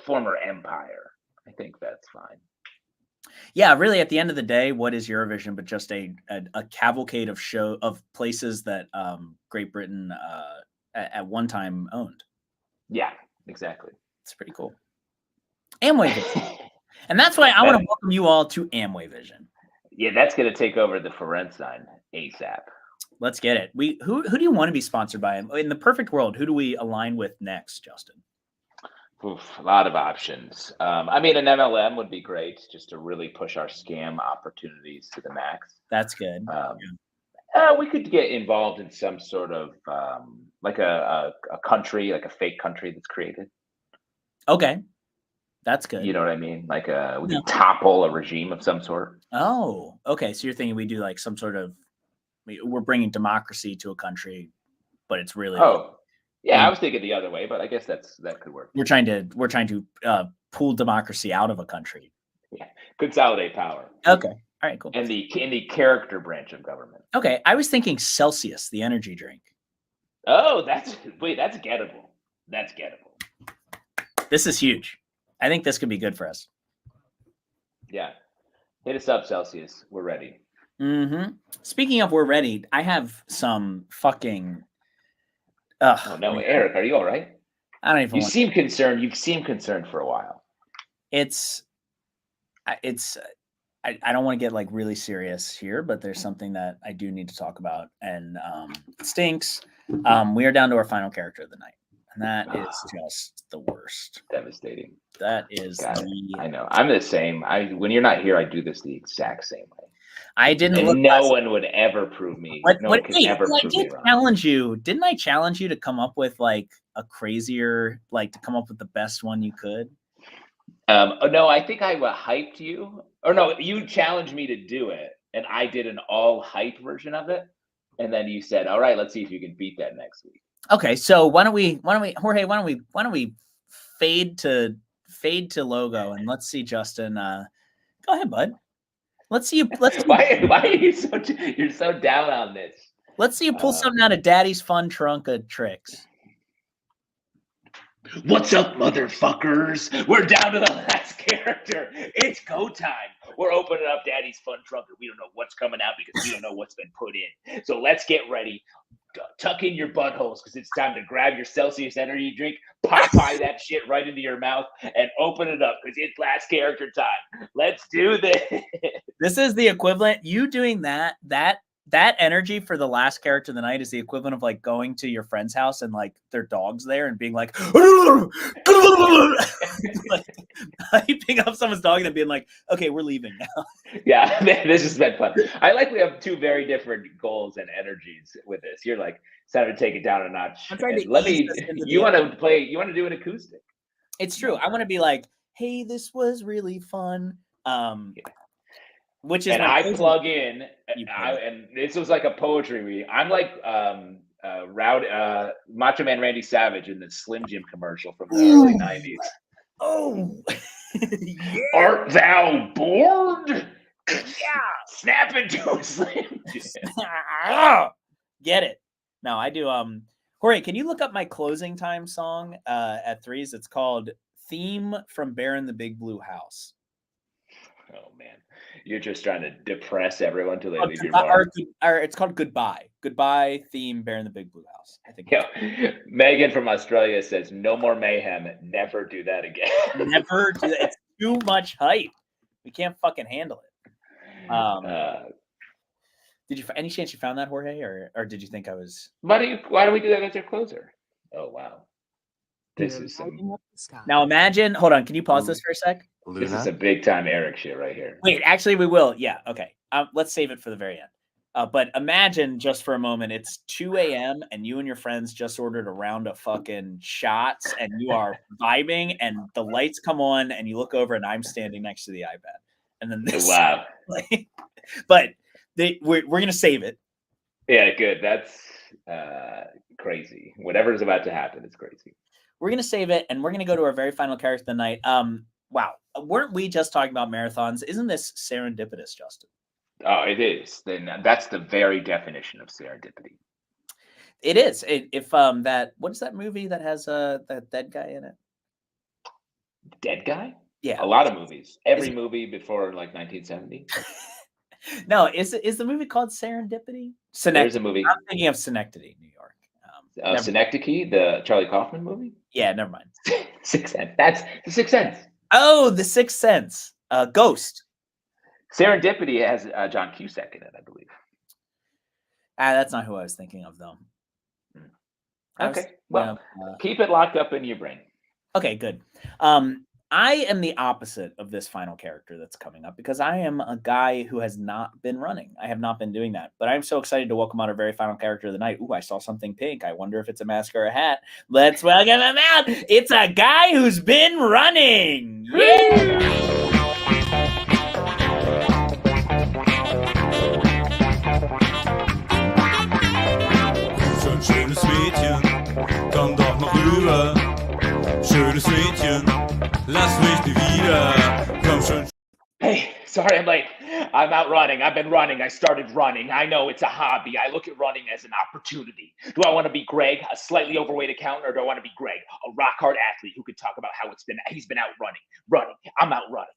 former empire. I think that's fine. Yeah, really, at the end of the day, what is Eurovision but just a cavalcade of places that Great Britain at one time owned? Yeah, exactly. It's pretty cool. Amway Vision. And that's why I want to welcome you all to Amway Vision. Yeah, that's going to take over the Forensign ASAP. Let's get it. Who do you want to be sponsored by? In the perfect world, who do we align with next, Justin? Oof, a lot of options. I mean, an MLM would be great just to really push our scam opportunities to the max. That's good. We could get involved in some sort of like a country, like a fake country that's created. Okay. That's good. You know what I mean? Like we can topple a regime of some sort. Oh, okay. So you're thinking we do like some sort of, we're bringing democracy to a country, but it's really. Oh, yeah. I was thinking the other way, but I guess that could work. We're trying to pull democracy out of a country. Yeah, consolidate power. Okay. All right. Cool. And the character branch of government. Okay, I was thinking Celsius, the energy drink. Oh, that's gettable. That's gettable. This is huge. I think this could be good for us. Yeah. Hit us up, Celsius. We're ready. Mm-hmm. Speaking of we're ready, I have some fucking... oh, no, Eric, are you all right? I don't even You seem concerned. You've seemed concerned for a while. It's I don't want to get like really serious here, but there's something that I do need to talk about, and it stinks. We are down to our final character of the night, and that is just the worst. Devastating. That is God, I know. I'm the same. When you're not here, I do this the exact same way. I didn't. And no one would ever prove me. No one could ever I prove me did wrong. challenge you. Didn't I challenge you to come up with like a crazier, like to come up with the best one you could? No, I think I hyped you. Or no, you challenged me to do it, and I did an all hype version of it. And then you said, "All right, let's see if you can beat that next week." Okay, so why don't we, Jorge? Why don't we fade to logo, and let's see Justin. Go ahead, bud. Let's see you. Why are you you're so down on this? Let's see you pull something out of Daddy's fun trunk of tricks. What's up, motherfuckers? We're down to the last character. It's go time. We're opening up Daddy's fun trunk, and we don't know what's coming out because we don't know what's been put in. So let's get ready. Tuck in your buttholes because it's time to grab your Celsius energy drink, Popeye that shit right into your mouth, and open it up because it's last character time. Let's do this. This is the equivalent. You doing that energy for the last character of the night is the equivalent of like going to your friend's house and like their dog's there and being like, like hyping up someone's dog and being like, okay, we're leaving now. Yeah, this has been fun. I like we have two very different goals and energies with this. You're like, it's time to take it down a notch. I'm trying to You want to do an acoustic. It's true. I want to be like, hey, this was really fun. Which is and I plug in, and this was like a poetry reading. I'm like Macho Man Randy Savage in the Slim Jim commercial from the early 90s. Oh, yeah. Art thou bored? Yeah. Snap into a Slim Jim. Get it. No, I do. Jorge, can you look up my closing time song at Threes? It's called Theme from Bear in the Big Blue House. Oh, man. You're just trying to depress everyone till they leave your bar. Or it's called Goodbye. Goodbye theme, Bear in the Big Blue House. I think. Yeah. Megan from Australia says, no more mayhem. Never do that again. Never do that. It's too much hype. We can't fucking handle it. Did you any chance you found that, Jorge? Or did you think I was... Why do we do that as your closer? Oh, wow. This is some... Now imagine, hold on, can you pause this for a sec? Luna? This is a big time Eric shit right here. Wait, actually we will. Yeah, okay. Let's save it for the very end. But imagine just for a moment, it's 2 a.m. and you and your friends just ordered a round of fucking shots and you are vibing and the lights come on and you look over and I'm standing next to the iPad. And then this... Wow. But we're going to save it. Yeah, good. That's crazy. Whatever's about to happen is crazy. We're going to save it, and we're going to go to our very final character of the night. Wow. Weren't we just talking about marathons? Isn't this serendipitous, Justin? Oh, it is. Then that's the very definition of serendipity. It is. What is that movie that has that dead guy in it? Dead guy? Yeah. A lot of movies. Every movie before like 1970. No, is the movie called Serendipity? There's a movie. I'm thinking of Synecdoche, New York. Synecdoche, the Charlie Kaufman movie? Yeah, never mind. Sixth Sense. That's the Sixth Sense. Oh, the Sixth Sense. Ghost. Serendipity has John Cusack in it, I believe. That's not who I was thinking of, though. Okay. Keep it locked up in your brain. Okay, good. I am the opposite of this final character that's coming up because I am a guy who has not been running. I have not been doing that, but I'm so excited to welcome out our very final character of the night. Ooh, I saw something pink. I wonder if it's a mask or a hat. Let's welcome him out. It's a guy who's been running. Schönes Mädchen, komm doch mal rüber. Schönes Mädchen, lass mich nie wieder. Komm schon. Hey, sorry I'm late. I'm out running. I've been running. I started running. I know it's a hobby. I look at running as an opportunity. Do I want to be Greg, a slightly overweight accountant, or do I want to be Greg, a rock hard athlete who could talk about how he's been out running? I'm out running.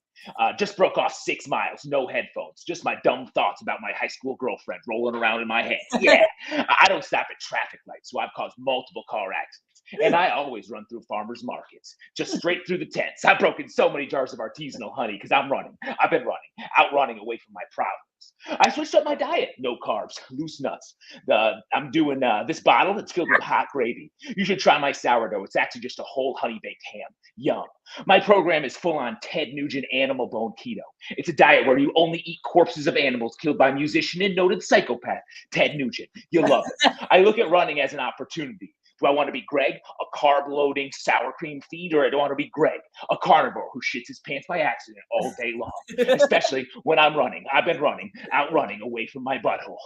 Just broke off 6 miles, no headphones, just my dumb thoughts about my high school girlfriend rolling around in my head. Yeah, I don't stop at traffic lights, so I've caused multiple car accidents. And I always run through farmers markets, just straight through the tents. I've broken so many jars of artisanal honey because I'm running. I've been running, outrunning away from my problems. I switched up my diet. No carbs, loose nuts. I'm doing this bottle that's filled with hot gravy. You should try my sourdough. It's actually just a whole honey-baked ham. Yum. My program is full-on Ted Nugent animal bone keto. It's a diet where you only eat corpses of animals killed by musician and noted psychopath Ted Nugent. You'll love it. I look at running as an opportunity. Do I want to be Greg, a carb-loading sour cream feed, or do I want to be Greg, a carnivore who shits his pants by accident all day long, especially when I'm running? I've been running, outrunning away from my butthole.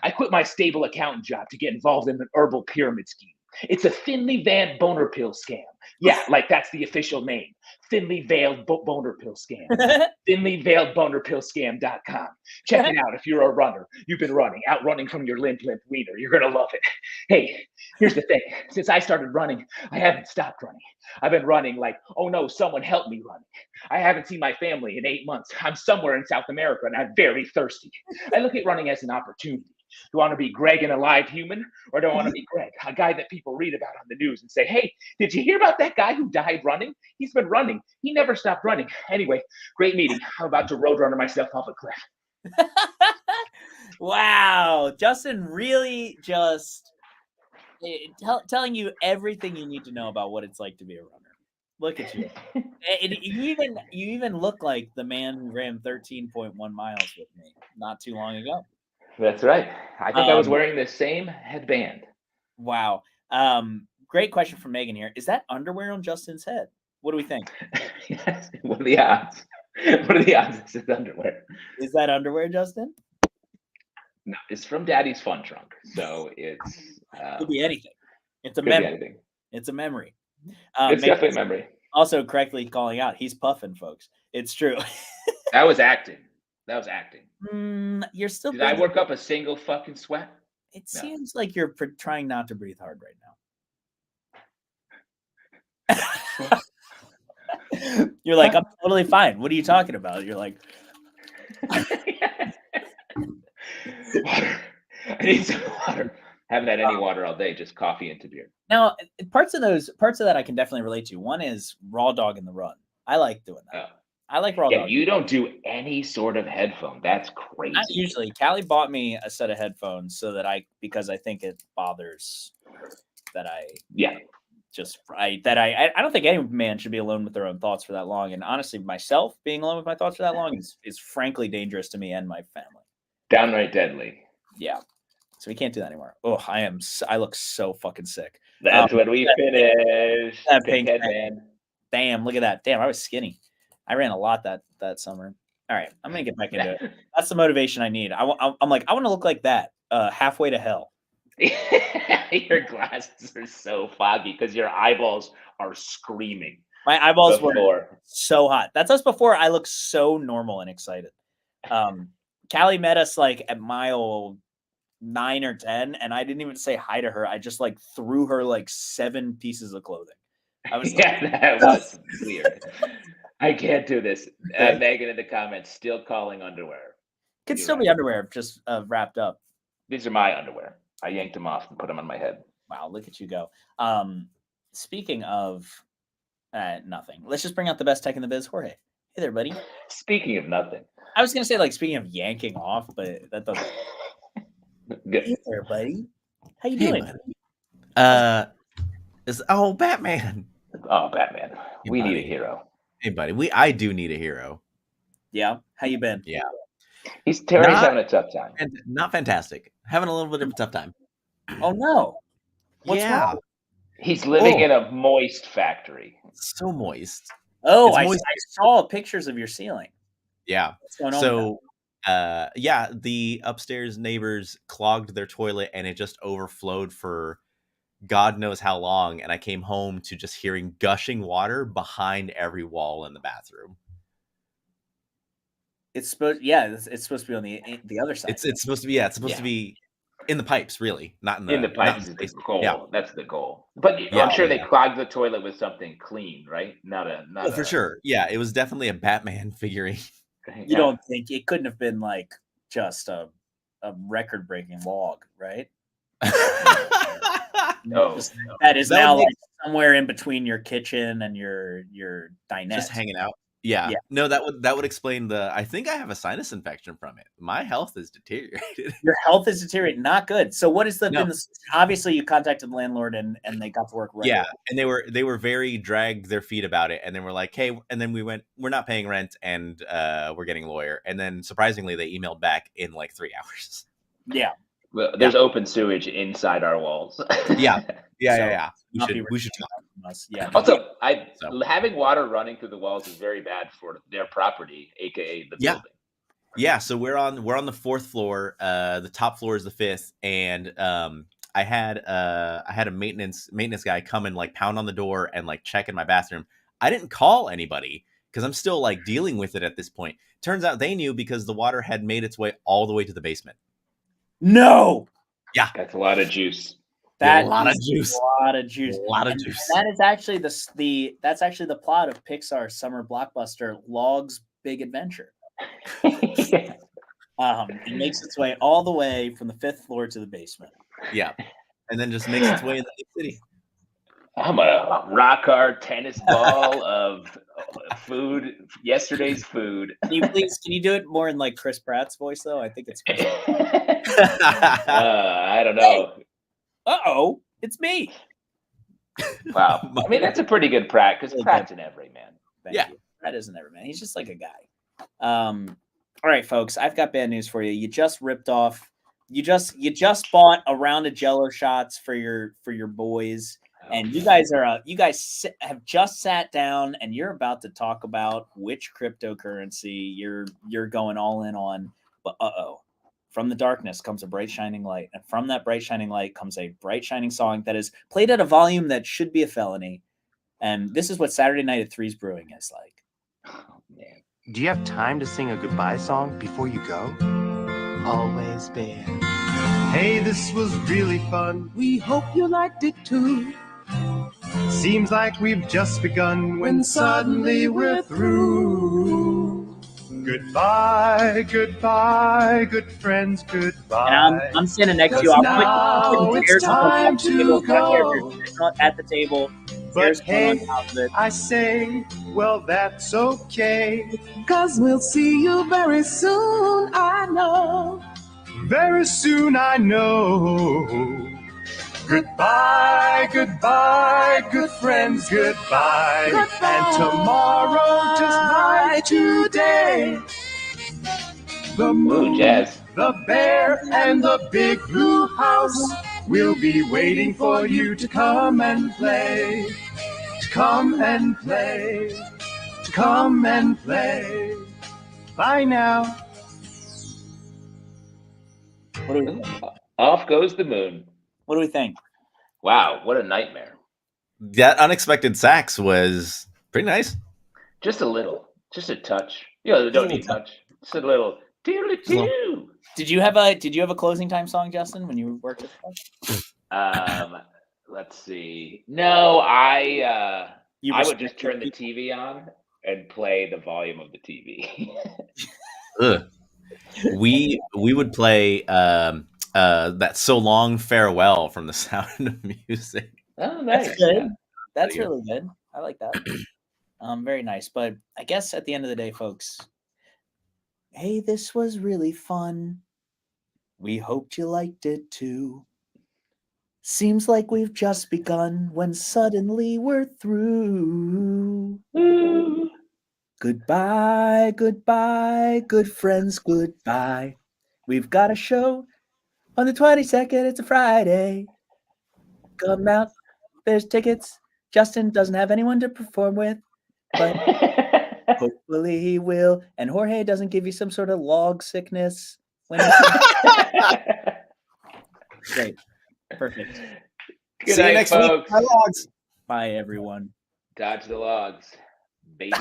I quit my stable accountant job to get involved in an herbal pyramid scheme. It's a thinly veiled boner pill scam. Yeah, like that's the official name. Thinly veiled boner pill scam. Thinly veiled bonerpillscam.com. Check it out if you're a runner. You've been running, outrunning from your limp wiener. You're going to love it. Hey, here's the thing. Since I started running, I haven't stopped running. I've been running like, oh no, someone help me run. I haven't seen my family in 8 months. I'm somewhere in South America and I'm very thirsty. I look at running as an opportunity. Do I want to be Greg, an alive human, or do I want to be Greg, a guy that people read about on the news and say, hey, did you hear about that guy who died running? He's been running. He never stopped running. Anyway, great meeting. I'm about to roadrunner myself off a cliff. Wow. Justin really just telling you everything you need to know about what it's like to be a runner. Look at you. And you even look like the man who ran 13.1 miles with me not too long ago. That's right. I think I was wearing the same headband. Wow. Great question from Megan here. Is that underwear on Justin's head? What do we think? Yes. What are the odds? What are the odds it's underwear? Is that underwear, Justin? No, it's from Daddy's Fun Trunk. So it's could be anything. It's a could memory. be anything. It's a memory. It's definitely a memory. Also correctly calling out, he's puffing, folks. It's true. That was acting. That was acting. You're still. Did I work up a single fucking sweat? It seems like you're trying not to breathe hard right now. You're like, I'm totally fine. What are you talking about? You're like, water. I need some water. Haven't had any water all day, just coffee into beer. Now, parts of that I can definitely relate to. One is raw dog in the run. I like doing that. I like raw dog. You don't do any sort of headphone. That's crazy. Not usually. Callie bought me a set of headphones because I think it bothers that I don't think any man should be alone with their own thoughts for that long. And honestly, myself being alone with my thoughts for that long is frankly dangerous to me and my family. Downright deadly. Yeah. So we can't do that anymore. Oh, I look so fucking sick. That's when we finish. That pink headband. Damn, look at that. Damn, I was skinny. I ran a lot that summer. All right, I'm gonna get back into it. That's the motivation I need. I'm like, I want to look like that. Halfway to hell. Your glasses are so foggy because your eyeballs are screaming. My eyeballs were so hot. That's us before I look so normal and excited. Callie met us like at mile 9 or 10, and I didn't even say hi to her. I just like threw her like 7 pieces of clothing. I was that was weird. I can't do this. Megan in the comments still calling underwear. Could still be underwear, just wrapped up. These are my underwear. I yanked them off and put them on my head. Wow, look at you go. Speaking of nothing, let's just bring out the best tech in the biz, Jorge. Hey there, buddy. Speaking of nothing. I was gonna say like speaking of yanking off, but that doesn't. Good. Hey there, buddy. How you doing? Batman. Oh, Batman. Hey, we buddy. need a hero. Hey, buddy. I do need a hero. Yeah. How you been? Yeah. Terry's having a tough time. And not fantastic. Having a little bit of a tough time. Oh no. What's wrong? He's living in a moist factory. So moist. Oh, I saw pictures of your ceiling. Yeah. What's going on? So the upstairs neighbors clogged their toilet and it just overflowed for God knows how long. And I came home to just hearing gushing water behind every wall in the bathroom. It's supposed to be on the other side. It's supposed to be, it's supposed to be in the pipes, really, not in the pipes. Is the goal. Yeah. That's the goal. But I'm sure they clogged the toilet with something clean, right? For sure. Yeah, it was definitely a Batman figurine. You don't think it couldn't have been like just a record-breaking log, right? No, that is now like somewhere in between your kitchen and your dinette. Just hanging out. Yeah. Yeah. No, that would explain I think I have a sinus infection from it. My health is deteriorated. Your health is deteriorating. Not good. So what is No. been the obviously you contacted the landlord and they got to work right Yeah, away. and they were very dragged their feet about it, and then we're like, hey, and then we're not paying rent, and we're getting a lawyer, and then surprisingly they emailed back in like 3 hours. Yeah. Well, there's open sewage inside our walls. Yeah. not be We should talk. from us. Yeah. Also, So. having water running through the walls is very bad for their property, aka the Yeah. building. Yeah, so we're on the 4th floor. The top floor is the 5th, and I had a maintenance guy come and like pound on the door and like check in my bathroom. I didn't call anybody because I'm still like dealing with it at this point. Turns out they knew because the water had made its way all the way to the basement. No. Yeah, That's a lot of juice. That a lot of is juice. A lot of juice. A lot of And juice. That is actually that's actually the plot of Pixar's summer blockbuster Log's Big Adventure. It makes its way all the way from the 5th floor to the basement. Yeah, and then just makes its way in the big city. I'm a rock hard tennis ball of food, yesterday's food. Can you do it more in like Chris Pratt's voice though? I think it's Chris. I don't know. Uh-oh, it's me. Wow. I mean, that's a pretty good Pratt because Pratt's an everyman. Thank Yeah. you. Pratt isn't everyman. He's just like a guy. All right, folks, I've got bad news for you. You just ripped off. You just bought a round of Jello shots for your boys. And you guys have just sat down and you're about to talk about which cryptocurrency you're going all in on. But from the darkness comes a bright shining light, and from that bright shining light comes a bright shining song that is played at a volume that should be a felony. And this is what Saturday Night at Three's Brewing is like. Oh, man. Do you have time to sing a goodbye song before you go? Always been. Hey, this was really fun. We hope you liked it too. Seems like we've just begun when suddenly we're through. Goodbye, goodbye, good friends, goodbye. And I'm standing next to you. Now it's time to go. Not at the table. But hey, I say, well, that's okay. 'Cause we'll see you very soon, I know. Very soon, I know. Goodbye, goodbye, good friends, goodbye. And tomorrow, just like today, the moon, jazz. the bear, and the big blue house will be waiting for you to come and play. To come and play. To come and play. Bye now. Off goes the moon. What do we think? Wow, what a nightmare. That unexpected sax was pretty nice. Just a little. Just a touch. You know, don't need much. Just a little. Doodly-doo. Did you have a closing time song, Justin, when you worked at the Let's see. No, I would just respect turn the TV on and play the volume of the TV. Ugh. We would play that So Long Farewell from The Sound of Music. Oh, nice. That's good. Yeah. That's Yeah. really good. I like that. Very nice. But I guess at the end of the day, folks, hey, this was really fun. We hoped you liked it too. Seems like we've just begun when suddenly we're through. Ooh. Goodbye, goodbye, good friends, goodbye. We've got a show on the 22nd. It's a Friday. Come out. There's tickets. Justin doesn't have anyone to perform with, but hopefully he will. And Jorge doesn't give you some sort of log sickness. When Great. Perfect. Good See you night, next folks. week. Bye, logs. Bye, everyone. Dodge the logs, baby.